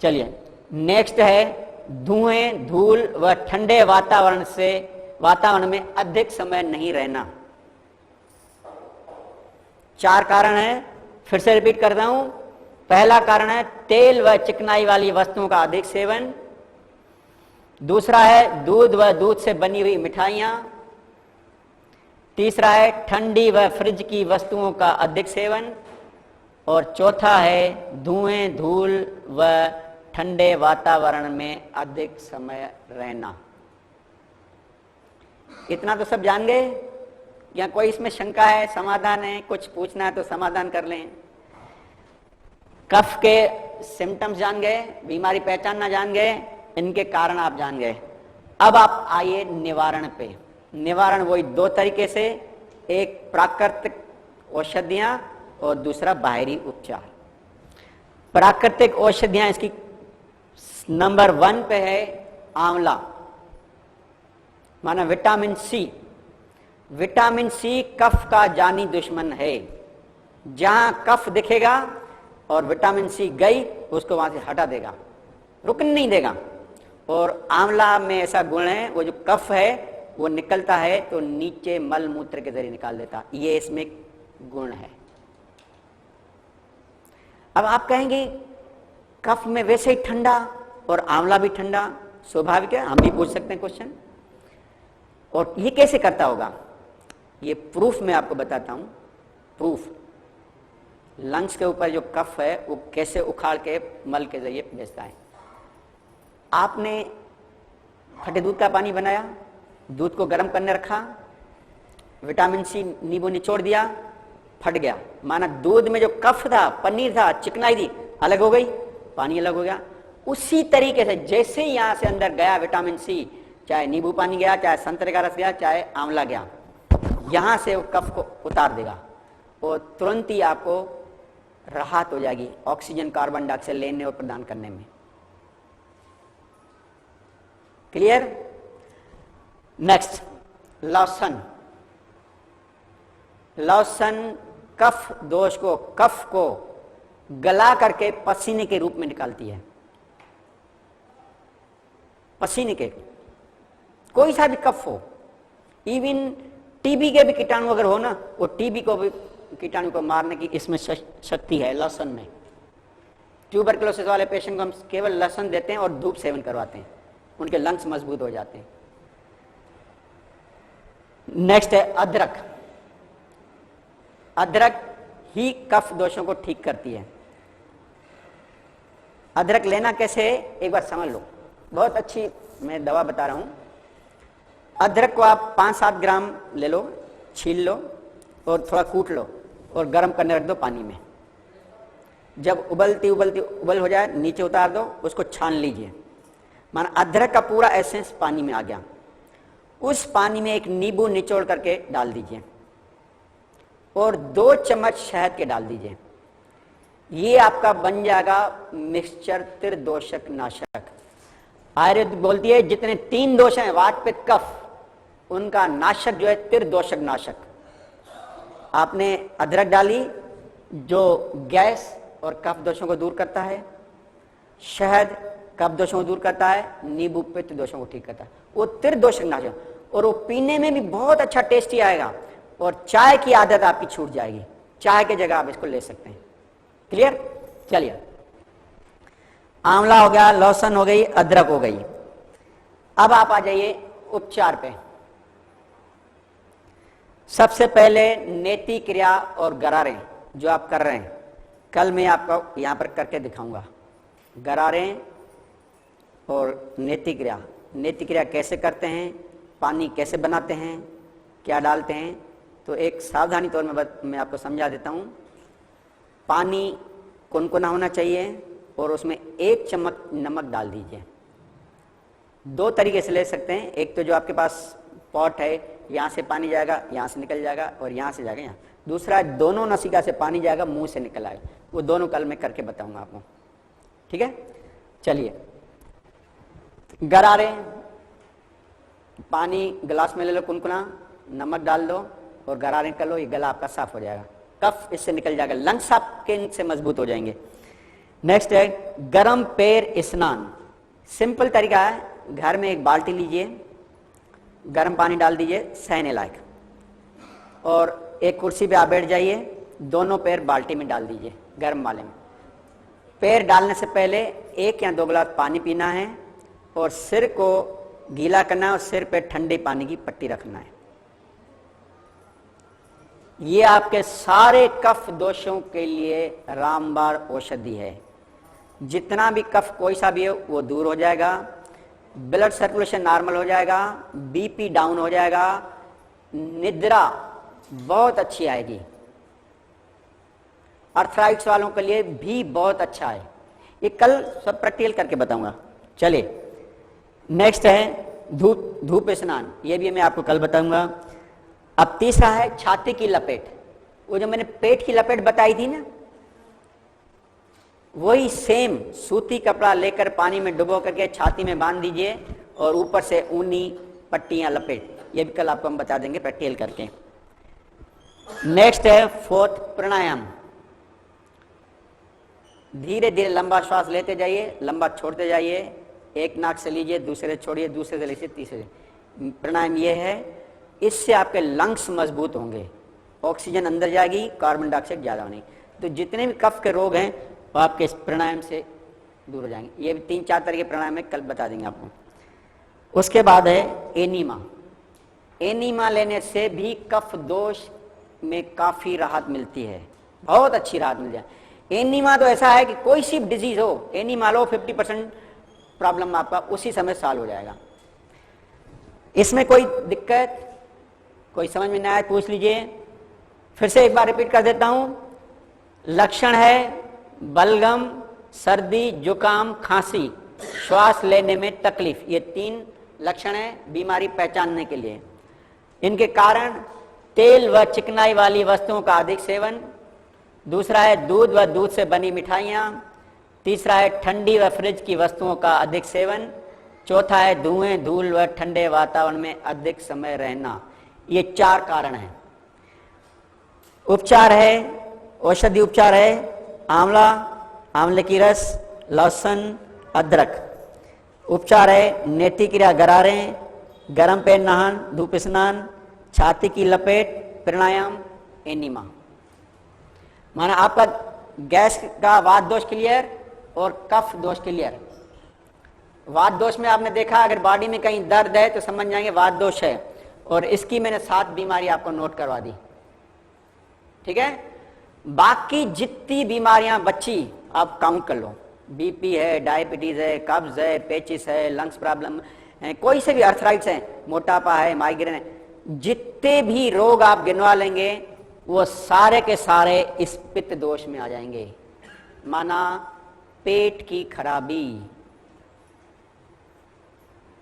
Speaker 1: चलिए नेक्स्ट है धुएं, धूल व ठंडे वातावरण में अधिक समय नहीं रहना। 4 कारण है, फिर से रिपीट करता हूं। पहला कारण है तेल व चिकनाई वाली वस्तुओं का अधिक सेवन। दूसरा है दूध व दूध से बनी हुई मिठाइयां। तीसरा है ठंडी व फ्रिज की वस्तुओं का अधिक सेवन। और चौथा है धुएं, धूल व ठंडे वातावरण में अधिक समय रहना। इतना तो सब जान गए? या कोई इसमें शंका है, समाधान है, कुछ पूछना है तो समाधान कर लें। कफ के सिम्टम्स जान गए, बीमारी पहचानना जान गए, इनके कारण आप जान गए। अब आप आइए निवारण पे। निवारण वही 2 तरीके से, एक प्राकृतिक औषधियां और दूसरा बाहरी उपचार। प्राकृतिक औषधियां इसकी नंबर 1 पे है आंवला, माना विटामिन सी। विटामिन सी कफ का जानी दुश्मन है। जहां कफ दिखेगा और विटामिन सी गई, उसको वहां से हटा देगा, रुकने नहीं देगा। और आंवला में ऐसा गुण है, वो जो कफ है वो निकलता है तो नीचे मल मूत्र के जरिए निकाल देता, ये इसमें गुण है। अब आप कहेंगे कफ में वैसे ही ठंडा और आंवला भी ठंडा, स्वाभाविक है, हम भी पूछ सकते हैं क्वेश्चन। और ये कैसे करता होगा? ये प्रूफ मैं आपको बताता हूं। प्रूफ, लंग्स के ऊपर जो कफ है वो कैसे उखाड़ के मल के जरिए भेजता है। आपने फटे दूध का पानी बनाया, दूध को गर्म करने रखा, विटामिन सी नींबू निचोड़ दिया, फट गया, माना दूध में जो कफ था, पनीर था, चिकनाई थी, अलग हो गई, पानी अलग हो गया। उसी तरीके से जैसे ही यहां से अंदर गया विटामिन सी, चाहे नींबू पानी गया, चाहे संतरे का रस गया, चाहे आंवला गया, यहां से वो कफ को उतार देगा और तुरंत ही आपको राहत हो जाएगी ऑक्सीजन, कार्बन डाइऑक्साइड लेने और प्रदान करने में। क्लियर? नेक्स्ट, लहसुन। लहसुन कफ दोष को, कफ को गला करके पसीने के रूप में निकालती है। पसीने के, कोई सा भी कफ हो, इवन टीबी के भी कीटाणु अगर हो ना, वो टीबी को भी, कीटाणु को मारने की इसमें शक्ति है लहसुन में। ट्यूबरकुलोसिस वाले पेशेंट को हम केवल लहसुन देते हैं और धूप सेवन करवाते हैं, उनके लंग्स मजबूत हो जाते हैं। नेक्स्ट है अदरक। अदरक ही कफ दोषों को ठीक करती है। अदरक लेना कैसे है एक बार समझ लो, बहुत अच्छी मैं दवा बता रहा हूं। अदरक को आप 5-7 ग्राम ले लो, छील लो और थोड़ा कूट लो और गर्म करने रख दो पानी में। जब उबल हो जाए नीचे उतार दो, उसको छान लीजिए। माना अदरक का पूरा एसेंस पानी में आ गया। उस पानी में एक नींबू निचोड़ करके डाल दीजिए और 2 चम्मच शहद के डाल दीजिए। ये आपका बन जाएगा मिक्सचर त्रिदोषक नाशक। आयुर्वेद बोलती है जितने 3 दोष हैं, वात पित्त कफ, उनका नाशक जो है त्रिदोषक नाशक। आपने अदरक डाली जो गैस और कफ दोषों को दूर करता है, शहद कफ दोषों को दूर करता है, नींबू पित्त दोषों को ठीक करता है, वो त्रिदोषक नाशक, और वो पीने में भी बहुत अच्छा टेस्टी आएगा। और चाय की आदत आपकी छूट जाएगी, चाय की जगह आप इसको ले सकते हैं। क्लियर? चलिए, आंवला हो गया, लहसुन हो गई, अदरक हो गई। अब आप आ जाइए उपचार पे। सबसे पहले नेति क्रिया और गरारे जो आप कर रहे हैं, कल मैं आपको यहां पर करके दिखाऊंगा। गरारे और नेति क्रिया। नेति क्रिया कैसे करते हैं, पानी कैसे बनाते हैं, क्या डालते हैं, तो एक सावधानी तौर में मैं आपको समझा देता हूं। पानी कुनकुना होना चाहिए और उसमें 1 चम्मच नमक डाल दीजिए। 2 तरीके से ले सकते हैं। एक तो जो आपके पास पॉट है, यहाँ से पानी जाएगा, यहाँ से निकल जाएगा और यहाँ से जाएगा यहाँ। दूसरा, दोनों नसिका से पानी जाएगा, मुंह से निकल आएगा। वो दोनों कल मैं करके बताऊंगा आपको। ठीक है? चलिए, गरारे, पानी गिलास में ले लो कुनकुना, नमक डाल दो और गरारे कर लो। ये गला आपका साफ हो जाएगा, कफ इससे निकल जाएगा, लंग्स आपके इनसे मजबूत हो जाएंगे। नेक्स्ट है गरम पैर स्नान। सिंपल तरीका है, घर में एक बाल्टी लीजिए, गर्म पानी डाल दीजिए सहने लायक, और एक कुर्सी पे आप बैठ जाइए, दोनों पैर बाल्टी में डाल दीजिए गर्म वाले में। पैर डालने से पहले 1 या 2 गिलास पानी पीना है और सिर को गीला करना है और सिर पे ठंडे पानी की पट्टी रखना है। ये आपके सारे कफ दोषों के लिए रामबाण औषधि है। जितना भी कफ कोई सा भी है वो दूर हो जाएगा, ब्लड सर्कुलेशन नॉर्मल हो जाएगा, बीपी डाउन हो जाएगा, निद्रा बहुत अच्छी आएगी। अर्थराइट्स वालों के लिए भी बहुत अच्छा है। ये कल सब प्रैक्टिकल करके बताऊंगा। चलिए, नेक्स्ट है धूप स्नान। ये भी मैं आपको कल बताऊंगा। अब तीसरा है छाती की लपेट। वो जो मैंने पेट की लपेट बताई थी ना, वही सेम सूती कपड़ा लेकर पानी में डुबो करके छाती में बांध दीजिए और ऊपर से ऊनी पट्टियां लपेट। ये भी कल आपको हम बता देंगे प्रैक्टिकल करके। नेक्स्ट है 4th प्राणायाम। धीरे धीरे लंबा श्वास लेते जाइए, लंबा छोड़ते जाइए। एक नाक से लीजिए, दूसरे छोड़िए, दूसरे से लीजिए, तीसरे। प्राणायाम ये है, इससे आपके लंग्स मजबूत होंगे, ऑक्सीजन अंदर जाएगी, कार्बन डाइऑक्साइड ज्यादा होने। तो जितने भी कफ के रोग हैं वो आपके इस प्राणायाम से दूर हो जाएंगे। ये भी 3-4 तरह के प्राणायाम में कल बता देंगे आपको। उसके बाद है एनीमा। एनीमा लेने से भी कफ दोष में काफी राहत मिलती है, बहुत अच्छी राहत मिल जाए। एनीमा तो ऐसा है कि कोई सी डिजीज हो, एनीमा लो, 50% प्रॉब्लम आपका उसी समय सॉल्व हो जाएगा। इसमें कोई दिक्कत, कोई समझ में ना आए पूछ लीजिए। फिर से एक बार रिपीट कर देता हूं। लक्षण है बलगम, सर्दी, जुकाम, खांसी, श्वास लेने में तकलीफ। ये 3 लक्षण है बीमारी पहचानने के लिए। इनके कारण तेल व चिकनाई वाली वस्तुओं का अधिक सेवन। दूसरा है दूध व दूध से बनी मिठाइयाँ। तीसरा है ठंडी व फ्रिज की वस्तुओं का अधिक सेवन। चौथा है धुएं, धूल व ठंडे वातावरण में अधिक समय रहना। ये 4 कारण हैं। उपचार है, औषधि उपचार है आंवला, आंवले की रस, लहसुन, अदरक। उपचार है नेति क्रिया, गरारे, गर्म पैर नहान, धूप स्नान, छाती की लपेट, प्राणायाम, एनीमा। माना आपका गैस का वात दोष क्लियर और कफ दोष क्लियर। वात दोष में आपने देखा अगर बॉडी में कहीं दर्द है तो समझ जाएंगे वात दोष है, और इसकी मैंने 7 बीमारी आपको नोट करवा दी। ठीक है, बाकी जितनी बीमारियां बची आप काउंट कर लो। बीपी है, डायबिटीज है, कब्ज है, पेचिस है, लंग्स प्रॉब्लम है, कोई से भी अर्थराइट्स है, मोटापा है, माइग्रेन है, जितने भी रोग आप गिनवा लेंगे वो सारे के सारे इस पित्त दोष में आ जाएंगे। माना पेट की खराबी,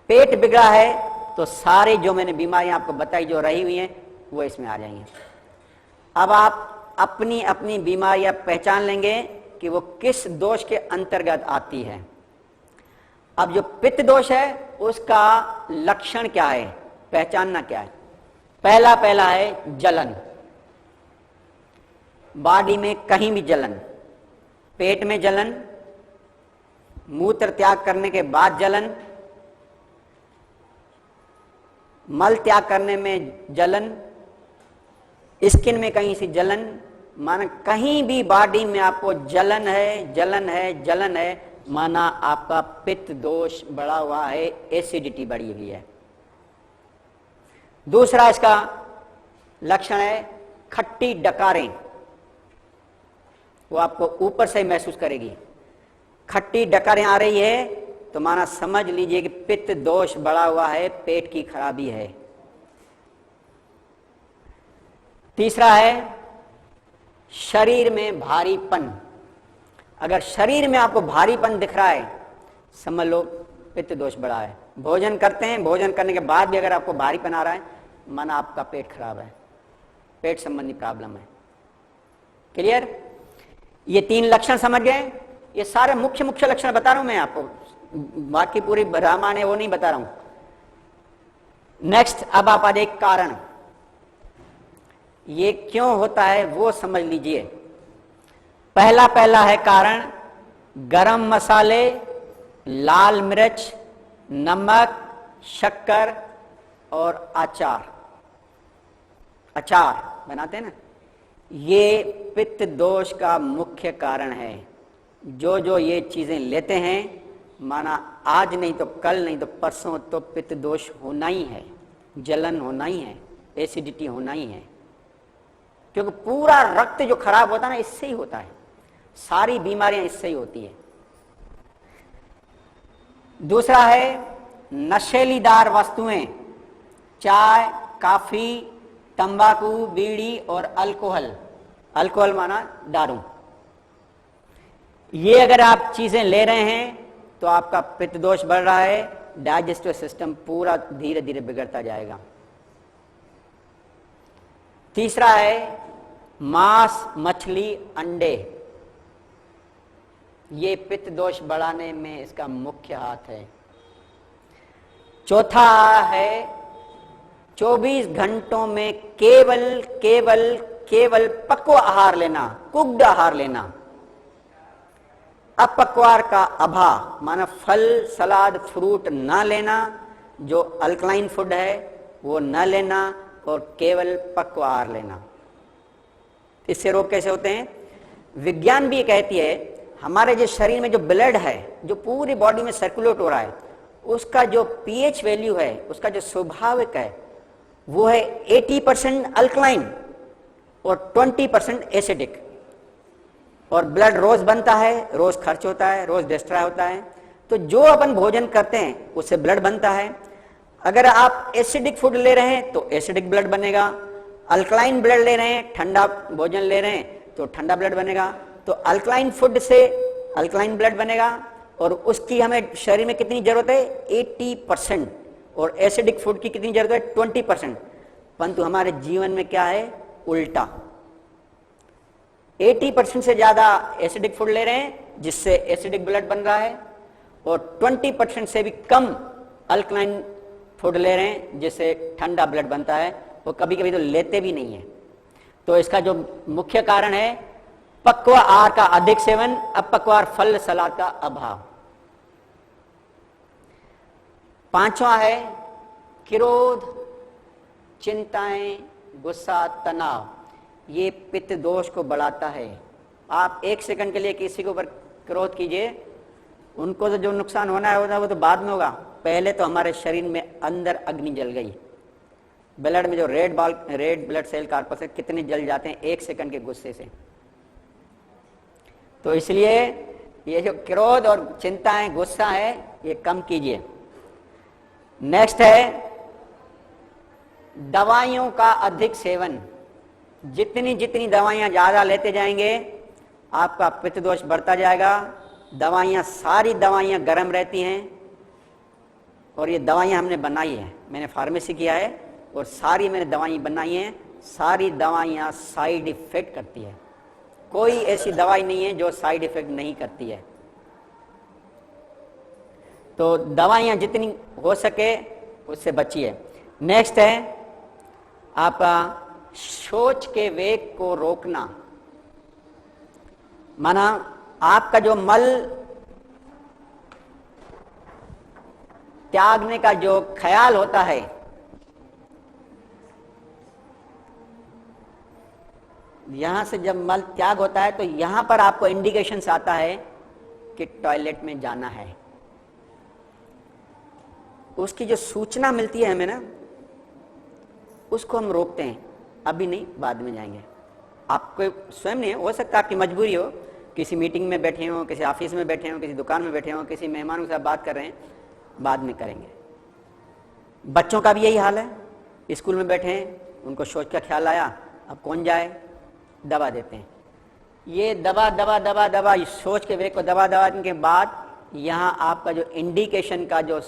Speaker 1: पेट बिगड़ा है तो सारे जो मैंने बीमारियां आपको बताई जो रही हुई हैं वो इसमें आ जाएंगी। अब आप अपनी अपनी बीमारियां पहचान लेंगे कि वो किस दोष के अंतर्गत आती है। अब जो पित्त दोष है उसका लक्षण क्या है, पहचानना क्या है। पहला है जलन, बॉडी में कहीं भी जलन, पेट में जलन, मूत्र त्याग करने के बाद जलन, मल त्याग करने में जलन, स्किन में कहीं सी जलन, माना कहीं भी बॉडी में आपको जलन है, जलन है, जलन है, माना आपका पित्त दोष बढ़ा हुआ है, एसिडिटी बढ़ी हुई है। दूसरा इसका लक्षण है खट्टी डकारें, वो आपको ऊपर से महसूस करेगी। खट्टी डकारें आ रही है तो माना समझ लीजिए कि पित्त दोष बढ़ा हुआ है, पेट की खराबी है। तीसरा है शरीर में भारीपन, अगर शरीर में आपको भारीपन दिख रहा है समझ लो पित्त दोष बढ़ा है। भोजन करते हैं, भोजन करने के बाद भी अगर आपको भारीपन आ रहा है माना आपका पेट खराब है, पेट संबंधी प्रॉब्लम है। क्लियर? ये 3 लक्षण समझ गए। ये सारे मुख्य मुख्य लक्षण बता रहा हूं मैं आपको, बाकी पूरी रामायण है वो नहीं बता रहा हूं। नेक्स्ट अब आप आज एक कारण, ये क्यों होता है वो समझ लीजिए। पहला है कारण गरम मसाले, लाल मिर्च, नमक, शक्कर और अचार बनाते हैं ना, ये पित्त दोष का मुख्य कारण है। जो ये चीजें लेते हैं माना आज नहीं तो कल नहीं तो परसों तो पित्त दोष होना ही है, जलन होना ही है, एसिडिटी होना ही है, क्योंकि पूरा रक्त जो खराब होता है ना इससे ही होता है, सारी बीमारियां इससे ही होती है। दूसरा है नशेलीदार वस्तुएं, चाय, कॉफी, तंबाकू, बीड़ी और अल्कोहल, अल्कोहल माना दारू। ये अगर आप चीजें ले रहे हैं तो आपका पित्त दोष बढ़ रहा है, डाइजेस्टिव सिस्टम पूरा धीरे धीरे बिगड़ता जाएगा। तीसरा है मांस, मछली, अंडे, ये पित्त दोष बढ़ाने में इसका मुख्य हाथ है। चौथा है 24 घंटों में केवल पक्व आहार लेना, कुक्ड आहार लेना, अपक्वार का अभाव माना फल, सलाद, फ्रूट ना लेना, जो अल्कलाइन फूड है वो न लेना और केवल पक्व आहार लेना। इससे रोग कैसे होते हैं? विज्ञान भी कहती है हमारे जो शरीर में जो ब्लड है जो पूरी बॉडी में सर्कुलेट हो रहा है उसका जो पीएच वैल्यू है, उसका जो स्वाभाविक है वो है 80% अल्कलाइन और 20% एसिडिक। और ब्लड रोज बनता है, रोज खर्च होता है, रोज डिस्ट्रॉय होता है। तो जो अपन भोजन करते हैं उससे ब्लड बनता है। अगर आप एसिडिक फूड ले रहे हैं तो एसिडिक ब्लड बनेगा, अल्कलाइन ब्लड ले रहे हैं, ठंडा भोजन ले रहे हैं तो ठंडा ब्लड बनेगा। तो अल्कलाइन फूड से अल्कलाइन ब्लड बनेगा और उसकी हमें शरीर में कितनी जरूरत है? 80%। और एसिडिक फूड की कितनी जरूरत है? 20%। परंतु हमारे जीवन में क्या है? उल्टा, 80% से ज्यादा एसिडिक फूड ले रहे हैं जिससे एसिडिक ब्लड बन रहा है और 20% से भी कम अल्कलाइन फूड ले रहे हैं जिससे ठंडा ब्लड बनता है, वो कभी कभी तो लेते भी नहीं है। तो इसका जो मुख्य कारण है पक्व आहार का अधिक सेवन, अपक्वार फल सलाद का अभाव। पांचवा है क्रोध, चिंताएं, गुस्सा, तनाव, ये पित्त दोष को बढ़ाता है। आप 1 सेकंड के लिए किसी के ऊपर क्रोध कीजिए, उनको तो जो नुकसान होना है वो तो बाद में होगा, पहले तो हमारे शरीर में अंदर अग्नि जल गई। ब्लड में जो रेड ब्लड सेल कार्पस है कितने जल जाते हैं 1 सेकंड के गुस्से से। तो इसलिए ये जो क्रोध और चिंता है, गुस्सा है, ये कम कीजिए। नेक्स्ट है दवाइयों का अधिक सेवन, जितनी जितनी दवाइयां ज्यादा लेते जाएंगे आपका पित्त दोष बढ़ता जाएगा। दवाइयां, सारी दवाइयां गर्म रहती हैं, और ये दवाइयां हमने बनाई है, मैंने फार्मेसी किया है और सारी मैंने दवाइयां बनाई हैं। सारी दवाइयां साइड इफेक्ट करती है, कोई ऐसी दवाई नहीं है जो साइड इफेक्ट नहीं करती है। तो दवाइयां जितनी हो सके उससे बचिए। नेक्स्ट है आपका शौच के वेग को रोकना, माना आपका जो मल त्यागने का जो ख्याल होता है, यहां से जब मल त्याग होता है तो यहां पर आपको इंडिकेशंस आता है कि टॉयलेट में जाना है। उसकी जो सूचना मिलती है हमें ना, उसको हम रोकते हैं, अभी नहीं बाद में जाएंगे। आपको स्वयं नहीं, हो सकता आपकी मजबूरी हो, किसी मीटिंग में बैठे हो, किसी ऑफिस में बैठे हो, किसी दुकान में बैठे हो, किसी मेहमानों के साथ बात कर रहे हैं, बाद में करेंगे। बच्चों का भी यही हाल है, स्कूल में बैठे हैं, उनको शौच का ख्याल आया, अब कौन जाए, दबा देते हैं। ये दबा दबा दबा दबा शौच के वेग को दबा दबाने के बाद यहाँ आपका जो इंडिकेशन का जो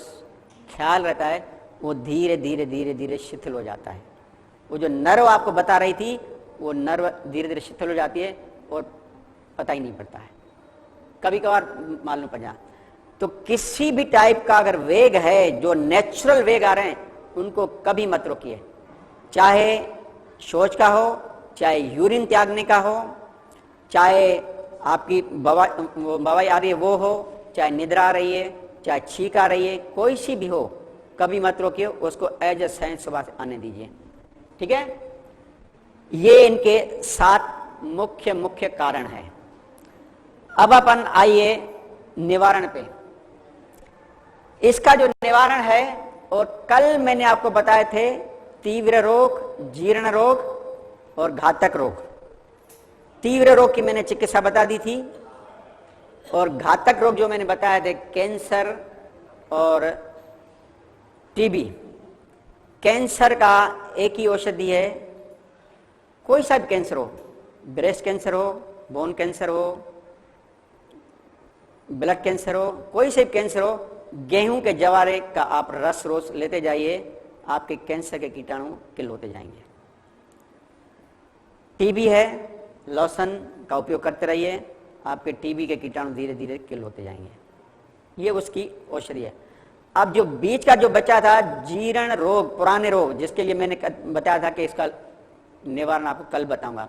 Speaker 1: ख्याल रहता है वो धीरे धीरे धीरे धीरे शिथिल हो जाता है। वो जो नर्व आपको बता रही थी वो नर्व धीरे धीरे शिथिल हो जाती है और पता ही नहीं पड़ता है, कभी कभार मालूम पड़ जाए। तो किसी भी टाइप का अगर वेग है, जो नेचुरल वेग आ रहे हैं, उनको कभी मत रोकिए, चाहे शौच का हो, चाहे यूरिन त्यागने का हो, चाहे आपकी बवाई आ रही है वो हो, चाहे निद्रा आ रही है, चाहे छींक आ रही है, कोई सी भी हो, कभी मत रोकिए, उसको एज ए साइंस सुबह से आने दीजिए। ठीक है, ये इनके 7 मुख्य मुख्य कारण है। अब अपन आइए निवारण पे। इसका जो निवारण है, और कल मैंने आपको बताए थे तीव्र रोग, जीर्ण रोग और घातक रोग। तीव्र रोग की मैंने चिकित्सा बता दी थी, और घातक रोग जो मैंने बताया थे कैंसर और टीबी। कैंसर का एक ही औषधि है, कोई सा भी कैंसर हो, ब्रेस्ट कैंसर हो, बोन कैंसर हो, ब्लड कैंसर हो, कोई से भी कैंसर हो, गेहूं के जवारे का आप रस रोज लेते जाइए, आपके कैंसर के कीटाणु किल होते जाएंगे। टीबी है, लोशन का उपयोग करते रहिए, आपके टीबी के कीटाणु धीरे धीरे किल होते जाएंगे। ये उसकी औषधि है। अब जो बीच का जो बचा था जीर्ण रोग, पुराने रोग, जिसके लिए मैंने बताया था कि इसका निवारण आपको कल बताऊंगा।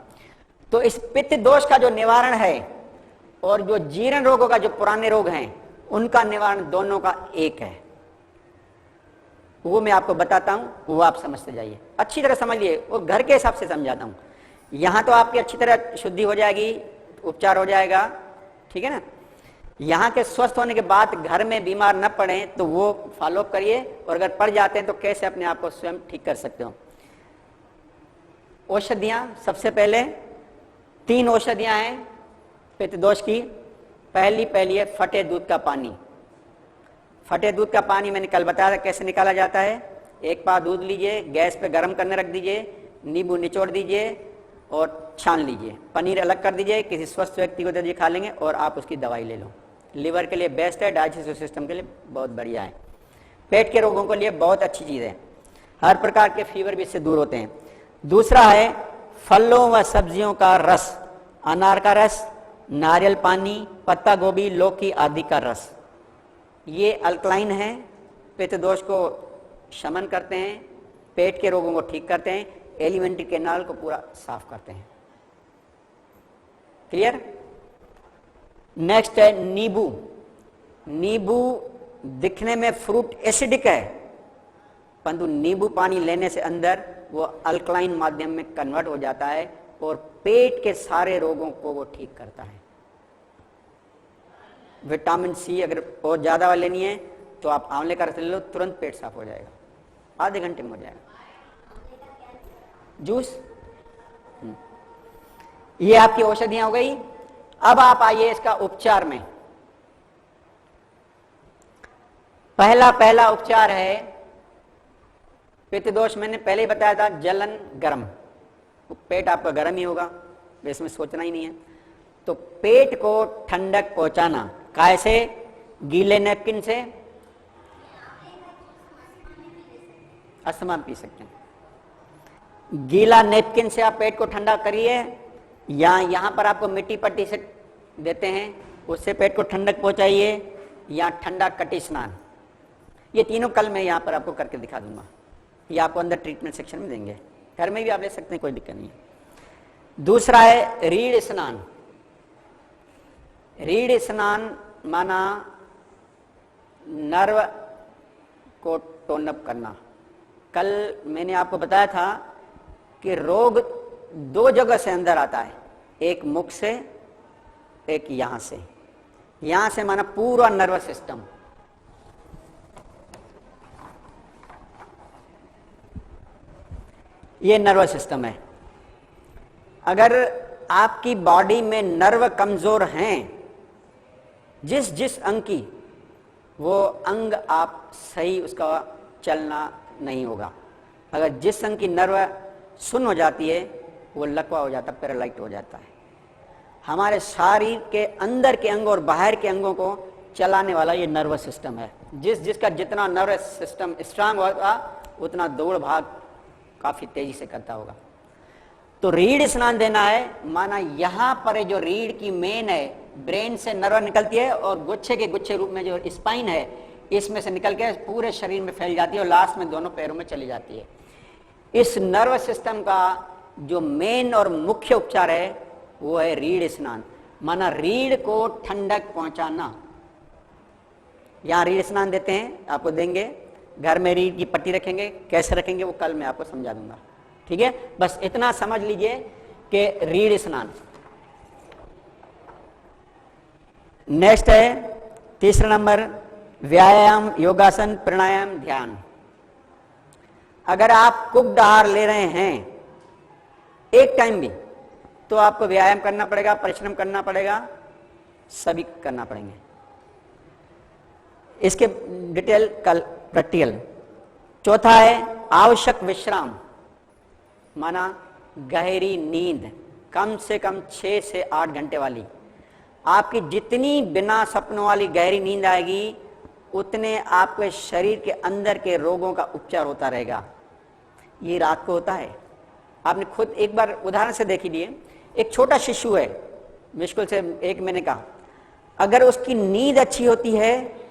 Speaker 1: तो इस पित्त दोष का जो निवारण है और जो जीर्ण रोगों का जो पुराने रोग हैं, उनका निवारण दोनों का एक है। वो मैं आपको बताता हूं, वो आप समझते जाइए, अच्छी तरह समझिए, वो घर के हिसाब से समझाता हूं। यहां तो आपकी अच्छी तरह शुद्धि हो जाएगी, उपचार हो जाएगा, ठीक है ना। यहाँ के स्वस्थ होने के बाद घर में बीमार न पड़े तो वो फॉलो अप करिए, और अगर पड़ जाते हैं तो कैसे अपने आप को स्वयं ठीक कर सकते हो। औषधियां, सबसे पहले 3 औषधियां हैं पित्त दोष की। पहली है फटे दूध का पानी। फटे दूध का पानी मैंने कल बताया था कैसे निकाला जाता है। 1 पाव दूध लीजिए, गैस पे गर्म करने रख दीजिए, नींबू निचोड़ दीजिए और छान लीजिए, पनीर अलग कर दीजिए, किसी स्वस्थ व्यक्ति को दे दीजिए, खा लेंगे, और आप उसकी दवाई ले लो। लिवर के लिए बेस्ट है, डाइजेस्टिव सिस्टम के लिए बहुत बढ़िया है, पेट के रोगों के लिए बहुत अच्छी चीज है, हर प्रकार के फीवर भी इससे दूर होते हैं। दूसरा है फलों व सब्जियों का रस, अनार का रस, नारियल पानी, पत्ता गोभी, लौकी आदि का रस। ये अल्कलाइन है, पित्त दोष को शमन करते हैं, पेट के रोगों को ठीक करते हैं, एलिमेंट्री कैनाल को पूरा साफ करते हैं। क्लियर। नेक्स्ट है नींबू। नींबू दिखने में फ्रूट एसिडिक है, परंतु नींबू पानी लेने से अंदर वो अल्कलाइन माध्यम में कन्वर्ट हो जाता है और पेट के सारे रोगों को वो ठीक करता है। विटामिन सी अगर बहुत ज्यादा वाली लेनी है तो आप आंवले का रस ले लो, तुरंत पेट साफ हो जाएगा, आधे घंटे में हो जाएगा। जूस, ये आपकी औषधियां हो गई। अब आप आइए इसका उपचार में। पहला उपचार है पित्त दोष मैंने पहले ही बताया था, जलन गर्म, तो पेट आपका गर्म ही होगा, इसमें सोचना ही नहीं है। तो पेट को ठंडक पहुंचाना कैसे? गीले नैपकिन से अस्थमा पी सकते हैं। गीला नैपकिन से आप पेट को ठंडा करिए, या यहां पर आपको मिट्टी पट्टी से देते हैं उससे पेट को ठंडक पहुंचाइए, या ठंडा कटी स्नान। ये तीनों कल मैं यहां पर आपको करके दिखा दूंगा, ये आपको अंदर ट्रीटमेंट सेक्शन में देंगे, घर में भी आप ले सकते हैं, कोई दिक्कत नहीं है। दूसरा है रीढ़ स्नान। रीढ़ स्नान माना नर्व को टोन अप करना। कल मैंने आपको बताया था कि रोग दो जगह से अंदर आता है, एक मुख से, एक यहां से। यहां से माना पूरा नर्वस सिस्टम। ये नर्वस सिस्टम है। अगर आपकी बॉडी में नर्व कमजोर हैं, जिस जिस अंग की, वो अंग आप सही उसका चलना नहीं होगा। अगर जिस अंग की नर्व सुन्न हो जाती है, वो लकवा हो जाता है, पैरालाइट हो जाता है। हमारे शरीर के अंदर के अंग और बाहर के अंगों को चलाने वाला ये नर्वस सिस्टम है। जिसका जितना नर्वस सिस्टम स्ट्रांग होगा, उतना दौड़ भाग काफी तेजी से करता होगा। तो रीढ़ स्नान देना है, माना यहां पर जो रीढ़ की मेन है, ब्रेन से नर्व निकलती है और गुच्छे के गुच्छे रूप में जो स्पाइन है, इसमें से निकल के पूरे शरीर में फैल जाती है और लास्ट में दोनों पैरों में चली जाती है। इस नर्वस सिस्टम का जो मेन और मुख्य उपचार है वो है रीढ़ स्नान, माना रीढ़ को ठंडक पहुंचाना। यहां रीढ़ स्नान देते हैं, आपको देंगे, घर में रीढ़ की पट्टी रखेंगे, कैसे रखेंगे वो कल मैं आपको समझा दूंगा, ठीक है। बस इतना समझ लीजिए कि रीढ़ स्नान। नेक्स्ट है तीसरा नंबर, व्यायाम, योगासन, प्राणायाम, ध्यान। अगर आप कुब्ड आहार ले रहे हैं एक टाइम भी, तो आपको व्यायाम करना पड़ेगा, परिश्रम करना पड़ेगा, सभी करना पड़ेंगे। इसके डिटेल कल प्रैक्टिकल। चौथा है आवश्यक विश्राम, माना गहरी नींद, कम से कम 6 से 8 घंटे वाली। आपकी जितनी बिना सपनों वाली गहरी नींद आएगी, उतने आपके शरीर के अंदर के रोगों का उपचार होता रहेगा। ये रात को होता है, आपने खुद एक बार उदाहरण से देख लिए। एक छोटा शिशु है, मुश्किल से 1 महीने का, अगर उसकी नींद अच्छी होती है,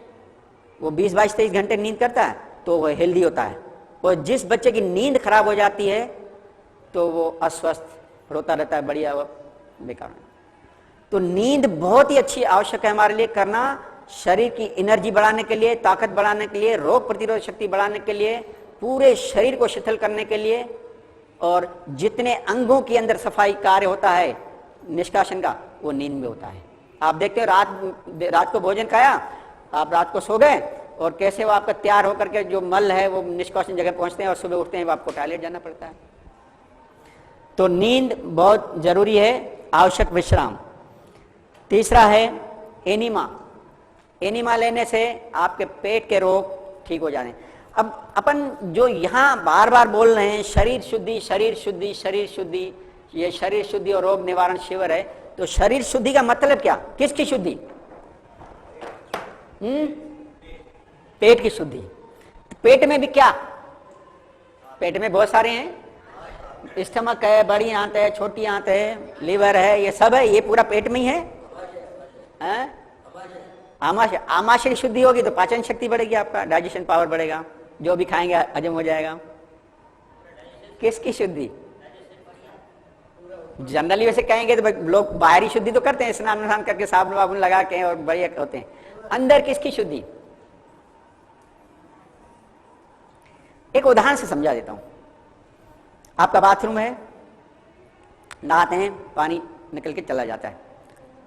Speaker 1: वो 20, 22, 23 घंटे नींद करता है, तो वो हेल्दी होता है। और जिस बच्चे की नींद खराब हो जाती है, तो वो अस्वस्थ, रोता रहता है, बढ़िया वो बेकार। तो नींद बहुत ही अच्छी आवश्यक है हमारे लिए करना, शरीर की एनर्जी बढ़ाने के लिए, ताकत बढ़ाने के लिए, रोग प्रतिरोधक शक्ति बढ़ाने के लिए, पूरे शरीर को शिथिल करने के लिए, और जितने अंगों के अंदर सफाई कार्य होता है निष्कासन का, वो नींद में होता है। आप देखते हो रात को भोजन खाया, आप रात को सो गए, और कैसे वो आपका तैयार होकर के जो मल है वो निष्कासन जगह पहुंचते हैं, और सुबह उठते हैं आपको टॉयलेट जाना पड़ता है। तो नींद बहुत जरूरी है, आवश्यक विश्राम। तीसरा है एनीमा। एनीमा लेने से आपके पेट के रोग ठीक हो जाने। अब अपन जो यहाँ बार बार बोल रहे हैं, शरीर शुद्धि, शरीर शुद्धि, शरीर शुद्धि, ये शरीर शुद्धि और रोग निवारण शिविर है। तो शरीर शुद्धि का मतलब क्या? किसकी शुद्धि? पेट की शुद्धि। पेट में भी क्या? पेट में बहुत सारे हैं, स्टमक है, बड़ी आंत है, छोटी आंत है, लीवर है, ये सब है, ये पूरा पेट में ही है। आमाशय की शुद्धि होगी तो पाचन शक्ति बढ़ेगी, आपका डाइजेशन पावर बढ़ेगा, जो भी खाएंगे हजम हो जाएगा। किसकी शुद्धि? जनरली वैसे कहेंगे तो लोग बाहरी शुद्धि तो करते हैं, स्नान वान करके साबुन वाबुन लगा के और बढ़िया होते हैं। अंदर किसकी शुद्धि? एक उदाहरण से समझा देता हूं। आपका बाथरूम है, नहाते हैं, पानी निकल के चला जाता है।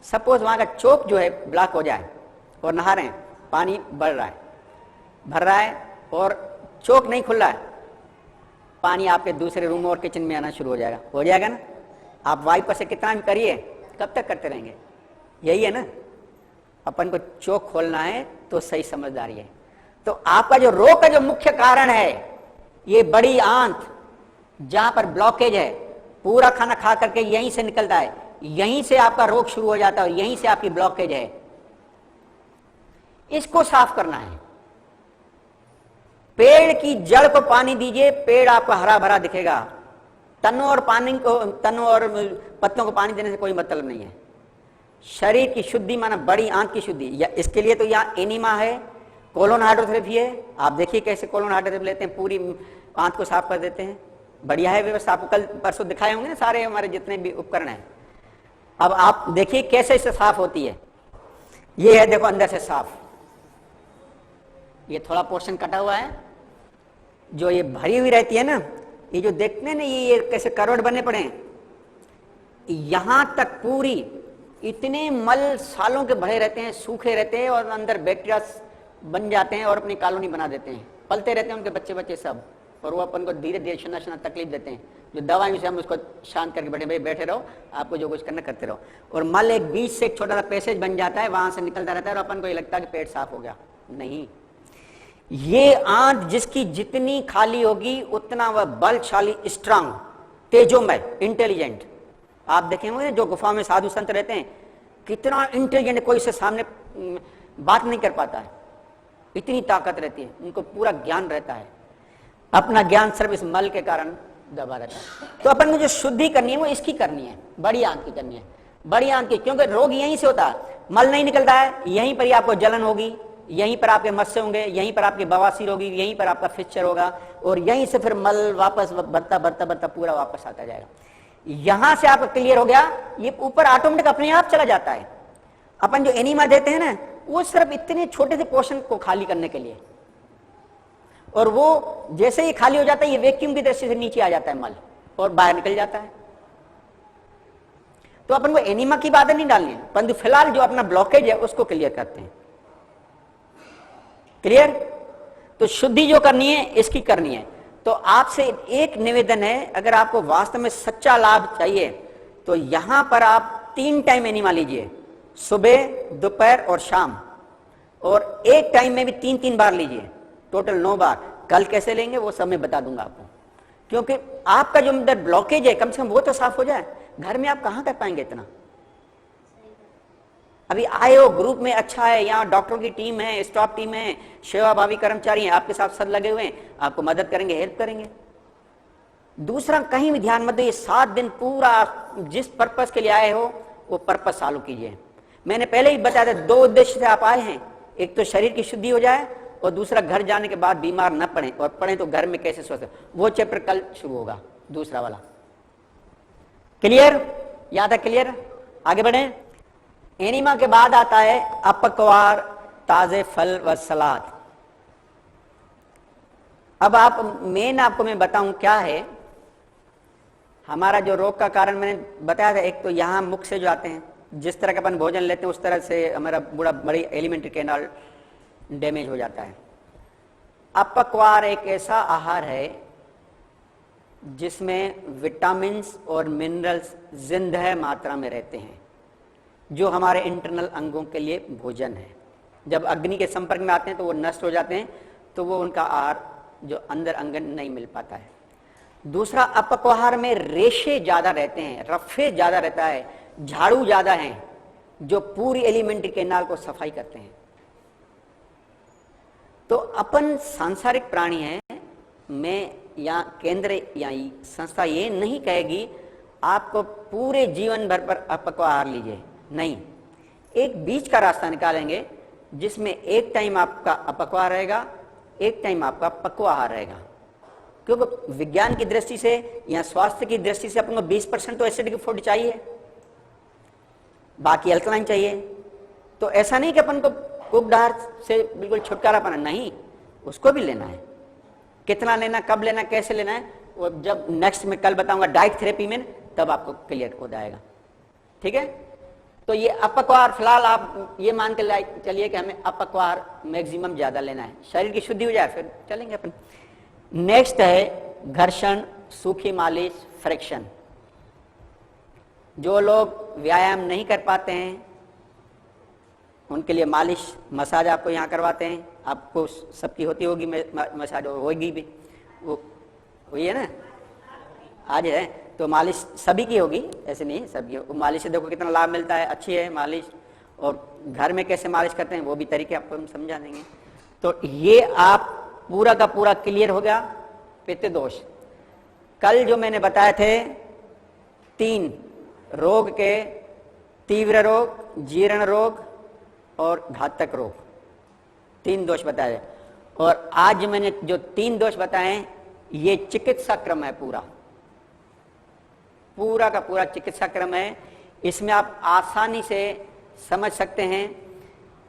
Speaker 1: सपोज वहां का चोक जो है ब्लॉक हो जाए और नहा रहे हैं, पानी बढ़ रहा है, भर रहा है और चोक नहीं खुल रहा है, पानी आपके दूसरे रूम और किचन में आना शुरू हो जाएगा। हो जाएगा ना? आप वाइपर से कितना भी करिए, कब तक करते रहेंगे? यही है ना, अपन को चोक खोलना है तो सही समझदारी है। तो आपका जो रोग का जो मुख्य कारण है ये बड़ी आंत जहां पर ब्लॉकेज है, पूरा खाना खा करके यहीं से निकलता है, यहीं से आपका रोग शुरू हो जाता है और यहीं से आपकी ब्लॉकेज है। इसको साफ करना है। पेड़ की जड़ को पानी दीजिए, पेड़ आपको हरा भरा दिखेगा। तनों और पत्तों को पानी देने से कोई मतलब नहीं है। शरीर की शुद्धि माना बड़ी आंत की शुद्धि, या इसके लिए तो यहाँ एनीमा है, कोलोन हाइड्रोथेरेपी है। आप देखिए कैसे कोलोन हाइड्रोथेरेपी लेते हैं, पूरी आंत को साफ कर देते हैं। बढ़िया है व्यवस्था, आपको कल परसों दिखाए होंगे ना सारे हमारे जितने भी उपकरण हैं। अब आप देखिए कैसे इससे साफ होती है। ये है देखो अंदर से साफ, ये थोड़ा पोर्शन कटा हुआ है, जो ये भरी हुई रहती है ना, ये जो देखते हैं ना ये कैसे करवट बने पड़े हैं, यहां तक पूरी इतने मल सालों के भरे रहते हैं, सूखे रहते हैं और अंदर बैक्टीरिया बन जाते हैं और अपनी कॉलोनी बना देते हैं, पलते रहते हैं उनके बच्चे बच्चे सब, और वो अपन को धीरे धीरे शना शना तकलीफ देते हैं। जो दवाई से हम उसको शांत करके बैठे, भाई बैठे रहो, आपको जो कुछ करना करते रहो। और मल एक बीच से एक छोटा सा पैसेज बन जाता है, वहां से निकलता रहता है और अपन को ये लगता है कि पेट साफ हो गया। नहीं, ये आंत जिसकी जितनी खाली होगी उतना वह बलशाली, स्ट्रांग, तेजोमय, इंटेलिजेंट। आप देखेंगे जो गुफा में साधु संत रहते हैं, कितना इंटेलिजेंट, कोई से सामने बात नहीं कर पाता है, इतनी ताकत रहती है, उनको पूरा ज्ञान रहता है। अपना ज्ञान सिर्फ इस मल के कारण दबा रहता है। तो अपन को जो शुद्धि करनी है वो इसकी करनी है, बड़ी आंत की करनी है, बड़ी आंत की, क्योंकि रोग यहीं से होता है, मल नहीं निकलता है, यहीं पर ही आपको जलन होगी, यहीं पर आपके मस्से होंगे, यहीं पर आपकी बवासीर होगी, यहीं पर आपका फिक्चर होगा, और यहीं से फिर मल वापस बढ़ता बढ़ता बढ़ता पूरा वापस आता जाएगा। यहां से आपका क्लियर हो गया, ये ऊपर ऑटोमेटिक अपने आप चला जाता है। अपन जो एनीमा देते हैं ना, वो सिर्फ इतने छोटे से पोर्शन को खाली करने के लिए, और वो जैसे ही खाली हो जाता है, ये वैक्यूम की दृष्टि से नीचे आ जाता है मल और बाहर निकल जाता है। तो अपन को एनीमा की बात नहीं डालनी है, परंतु फिलहाल जो अपना ब्लॉकेज है उसको क्लियर करते हैं। क्लियर? तो शुद्धि जो करनी है इसकी करनी है। तो आपसे एक निवेदन है, अगर आपको वास्तव में सच्चा लाभ चाहिए तो यहां पर आप 3 टाइम एनीमा लीजिए, सुबह, दोपहर और शाम, और एक टाइम में भी 3-3 बार लीजिए, टोटल 9 बार। कल कैसे लेंगे वो सब मैं बता दूंगा आपको, क्योंकि आपका जो अंदर ब्लॉकेज है कम से कम वो तो साफ हो जाए। घर में आप कहां कर पाएंगे इतना? अभी आए हो ग्रुप में, अच्छा है, यहाँ डॉक्टरों की टीम है, स्टाफ टीम है, सेवा भावी कर्मचारी हैं, आपके साथ सब लगे हुए हैं, आपको मदद करेंगे, हेल्प करेंगे। दूसरा कहीं भी ध्यान मत दो, ये 7 दिन पूरा जिस पर्पस के लिए आए हो वो पर्पस चालू कीजिए। मैंने पहले ही बताया था 2 उद्देश्य से आप आए हैं, एक तो शरीर की शुद्धि हो जाए और दूसरा घर जाने के बाद बीमार न पड़े, और पड़े तो घर में कैसे स्वस्थ, वो चैप्टर कल शुरू होगा, दूसरा वाला। क्लियर? याद है? क्लियर? आगे बढ़े। एनीमा के बाद आता है अपक्वार, ताजे फल व सलाद। अब आप मेन आपको मैं बताऊं क्या है हमारा जो रोग का कारण। मैंने बताया था, एक तो यहां मुख से जो आते हैं, जिस तरह का अपन भोजन लेते हैं उस तरह से हमारा बड़ी एलिमेंट्री कैनाल डैमेज हो जाता है। अपक्वार एक ऐसा आहार है जिसमें विटामिन्स और मिनरल्स जिंदा मात्रा में रहते हैं, जो हमारे इंटरनल अंगों के लिए भोजन है। जब अग्नि के संपर्क में आते हैं तो वो नष्ट हो जाते हैं, तो वो उनका आहार जो अंदर अंग नहीं मिल पाता है। दूसरा, अपक्वाहार में रेशे ज्यादा रहते हैं, रफे ज्यादा रहता है, झाड़ू ज्यादा हैं, जो पूरी एलिमेंट्री कैनाल को सफाई करते हैं। तो अपन सांसारिक प्राणी हैं। मैं या केंद्र या संस्था ये नहीं कहेगी आपको पूरे जीवन भर पर अपक्वाहार लीजिए, नहीं, एक बीच का रास्ता निकालेंगे जिसमें एक टाइम आपका अपक्वाहार रहेगा, एक टाइम आपका पक्वाहार रहेगा। क्योंकि विज्ञान की दृष्टि से या स्वास्थ्य की दृष्टि से अपन को 20% तो एसिडिक फूड चाहिए, बाकी अल्कलाइन चाहिए। तो ऐसा नहीं कि अपन को कुक्ड आहार से बिल्कुल छुटकारा पाना, नहीं, उसको भी लेना है। कितना लेना, कब लेना, कैसे लेना है, वो जब नेक्स्ट में कल बताऊंगा डाइट थेरेपी में, तब आपको क्लियर हो जाएगा। ठीक है? तो ये अपक्वाहार फिलहाल आप ये मान के चलिए कि हमें अपक्वाहार मैक्सिमम ज्यादा लेना है, शरीर की शुद्धि हो जाए फिर चलेंगे अपन। नेक्स्ट है घर्षण, सूखी मालिश, फ्रिक्शन। जो लोग व्यायाम नहीं कर पाते हैं उनके लिए मालिश, मसाज आपको यहाँ करवाते हैं, आपको सबकी होती होगी मसाज, होगी भी, वो हुई है ना, आज है तो मालिश सभी की होगी, ऐसे नहीं सबकी। मालिश से देखो कितना लाभ मिलता है, अच्छी है मालिश। और घर में कैसे मालिश करते हैं वो भी तरीके आपको हम समझा देंगे। तो ये आप पूरा का पूरा क्लियर हो गया पित्त दोष। कल जो मैंने बताए थे 3 रोग के, तीव्र रोग, जीर्ण रोग और घातक रोग, 3 दोष बताए। और आज मैंने जो 3 दोष बताए ये चिकित्सा क्रम है, पूरा का पूरा चिकित्सा क्रम है। इसमें आप आसानी से समझ सकते हैं,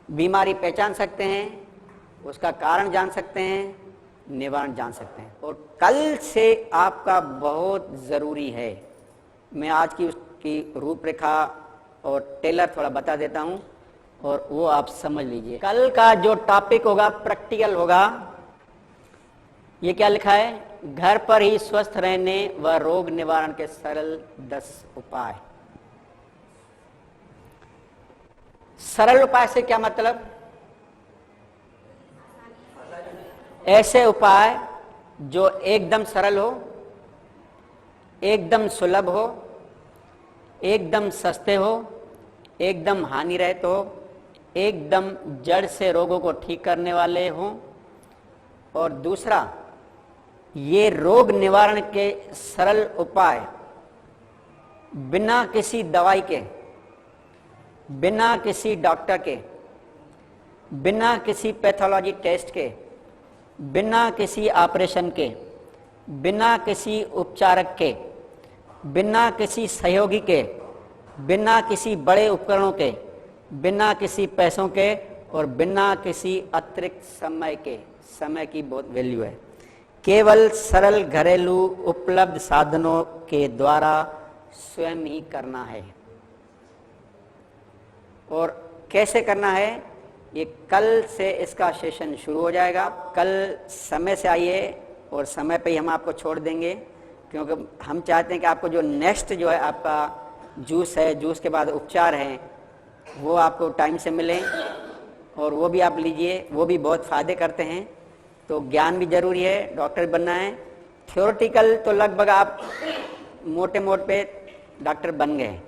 Speaker 1: बीमारी पहचान सकते हैं, उसका कारण जान सकते हैं, निवारण जान सकते हैं। और कल से आपका बहुत जरूरी है, मैं आज की उसकी रूपरेखा और टेलर थोड़ा बता देता हूं और वो आप समझ लीजिए। कल का जो टॉपिक होगा प्रैक्टिकल होगा। ये क्या लिखा है, घर पर ही स्वस्थ रहने व रोग निवारण के सरल 10 उपाय। सरल उपाय से क्या मतलब, ऐसे उपाय जो एकदम सरल हो, एकदम सुलभ हो, एकदम सस्ते हो, एकदम हानि रहित हो, एकदम जड़ से रोगों को ठीक करने वाले हों। और दूसरा, ये रोग निवारण के सरल उपाय बिना किसी दवाई के, बिना किसी डॉक्टर के, बिना किसी पैथोलॉजी टेस्ट के, बिना किसी ऑपरेशन के, बिना किसी उपचारक के, बिना किसी सहयोगी के, बिना किसी बड़े उपकरणों के, बिना किसी पैसों के और बिना किसी अतिरिक्त समय के, समय की बहुत वैल्यू है, केवल सरल घरेलू उपलब्ध साधनों के द्वारा स्वयं ही करना है। और कैसे करना है, ये कल से इसका सेशन शुरू हो जाएगा। कल समय से आइए और समय पे ही हम आपको छोड़ देंगे, क्योंकि हम चाहते हैं कि आपको जो नेक्स्ट जो है आपका जूस है, जूस के बाद उपचार हैं, वो आपको टाइम से मिले और वो भी आप लीजिए, वो भी बहुत फ़ायदे करते हैं। तो ज्ञान भी जरूरी है, डॉक्टर बनना है। थ्योरेटिकल तो लगभग आप मोटे मोटे पे डॉक्टर बन गए,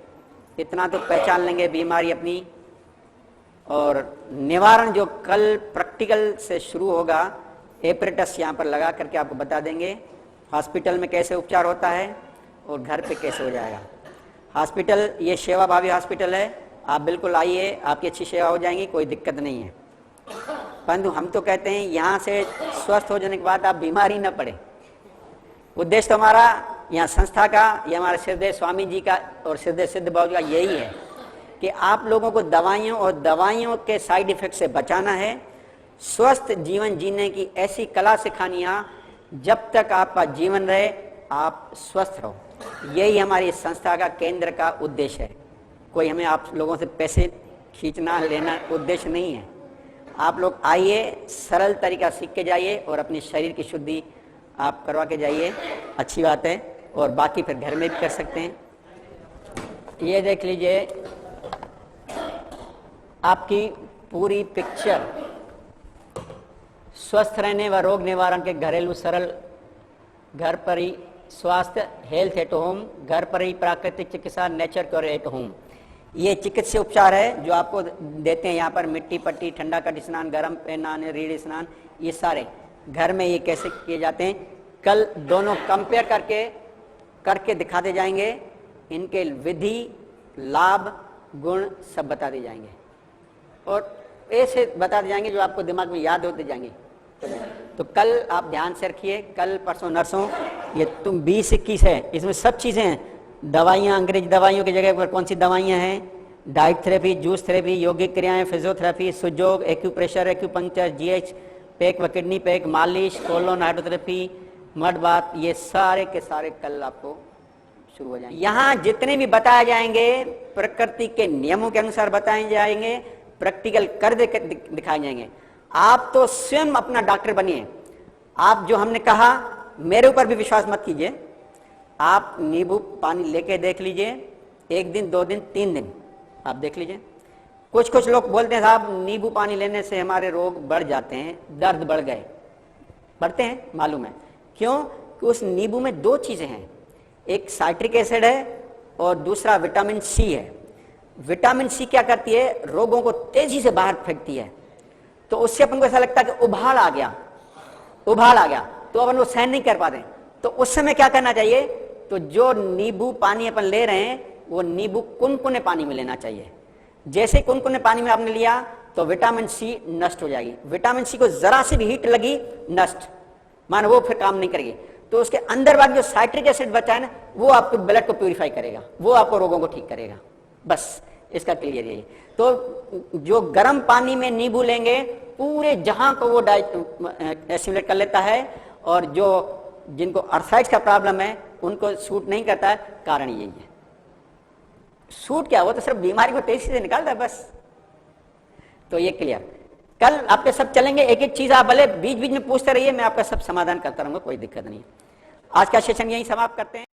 Speaker 1: इतना तो पहचान लेंगे बीमारी अपनी। और निवारण जो कल प्रैक्टिकल से शुरू होगा, एपरेटस यहाँ पर लगा करके आपको बता देंगे हॉस्पिटल में कैसे उपचार होता है और घर पे कैसे हो जाएगा। हॉस्पिटल ये सेवा भावी हॉस्पिटल है, आप बिल्कुल आइए, आपकी अच्छी सेवा हो जाएगी, कोई दिक्कत नहीं है। परंतु हम तो कहते हैं यहाँ से स्वस्थ हो जाने के बाद आप बीमार ही न पड़े। उद्देश्य तो हमारा यहाँ संस्था का, या हमारे सिद्धेश स्वामी जी का और सिद्धेश सिद्ध बाबू का यही है कि आप लोगों को दवाइयों और दवाइयों के साइड इफेक्ट से बचाना है, स्वस्थ जीवन जीने की ऐसी कला सिखानी है जब तक आपका जीवन रहे आप स्वस्थ रहो। यही हमारी संस्था का केंद्र का उद्देश्य है। कोई हमें आप लोगों से पैसे खींचना लेना उद्देश्य नहीं है। आप लोग आइए, सरल तरीका सीख के जाइए और अपने शरीर की शुद्धि आप करवा के जाइए, अच्छी बात है। और बाकी फिर घर में भी कर सकते हैं। ये देख लीजिए आपकी पूरी पिक्चर, स्वस्थ रहने व रोग निवारण के घरेलू सरल, घर पर ही स्वास्थ्य, हेल्थ एट होम, घर पर ही प्राकृतिक चिकित्सा, नेचर क्योर एट होम। ये चिकित्सीय उपचार है जो आपको देते हैं यहाँ पर, मिट्टी पट्टी, ठंडा कट स्नान, गर्म पेनान, रीढ़ स्नान, ये सारे घर में ये कैसे किए जाते हैं कल दोनों कंपेयर करके दिखाते जाएंगे। इनके विधि, लाभ, गुण सब बताते जाएंगे और ऐसे बताते जाएंगे जो आपको दिमाग में याद होते जाएंगे। तो कल आप ध्यान से रखिए, कल परसों नरसों ये तुम 20-21 है, इसमें सब चीज़ें हैं। दवाइयाँ, अंग्रेज दवाइयों की जगह पर कौन सी दवाइयाँ हैं, डाइट थेरेपी, जूस थेरेपी, यौगिक क्रियाएं, फिजियोथेरेपी, सुजोग, एक्यूप्रेशर, एक्यूपंक्चर, जीएच पैक व किडनी पैक, मालिश, कोलोन हाइड्रोथेरेपी, मड बात, ये सारे के सारे कल आपको शुरू हो जाएंगे। यहाँ जितने भी बताए जाएंगे प्रकृति के नियमों के अनुसार बताए जाएंगे, प्रैक्टिकल कर दिखाए जाएंगे। आप तो स्वयं अपना डॉक्टर बनिए। आप जो हमने कहा, मेरे ऊपर भी विश्वास मत कीजिए, आप नींबू पानी लेके देख लीजिए, 1 दिन, 2 दिन, 3 दिन आप देख लीजिए। कुछ लोग बोलते हैं साहब नींबू पानी लेने से हमारे रोग बढ़ जाते हैं, दर्द बढ़ गए, बढ़ते हैं, मालूम है क्यों? कि उस नींबू में दो चीजें हैं, एक साइट्रिक एसिड है और दूसरा विटामिन सी है। विटामिन सी क्या करती है, रोगों को तेजी से बाहर फेंकती है। तो उससे अपन को ऐसा लगता है कि उबाल आ गया, तो अपन वो सहन नहीं कर पाते। तो उस समय क्या करना चाहिए, तो जो नींबू पानी अपन ले रहे हैं वो नींबू कुनकुने पानी में लेना चाहिए। जैसे कुनकुने पानी में आपने लिया तो विटामिन सी नष्ट हो जाएगी। विटामिन सी को जरा सी भी हीट लगी, नष्ट, मानो वो फिर काम नहीं करेगी। तो उसके अंदर वाली जो साइट्रिक एसिड बचा है ना, वो आपको ब्लड को प्यूरिफाई करेगा, वो आपको रोगों को ठीक करेगा। बस इसका क्लियर यही। तो जो गर्म पानी में नींबू लेंगे पूरे जहां को वो एसिमुलेट कर लेता है, और जो जिनको अर्थराइटिस का प्रॉब्लम है उनको सूट नहीं करता है, कारण यही है। सूट क्या, वो तो सिर्फ बीमारी को तेजी से निकालता है बस। तो ये क्लियर। कल आपके सब चलेंगे, एक एक चीज आप भले बीच बीच में पूछते रहिए, मैं आपका सब समाधान करता रहूंगा, कोई दिक्कत नहीं। आज का सेशन यही समाप्त करते हैं।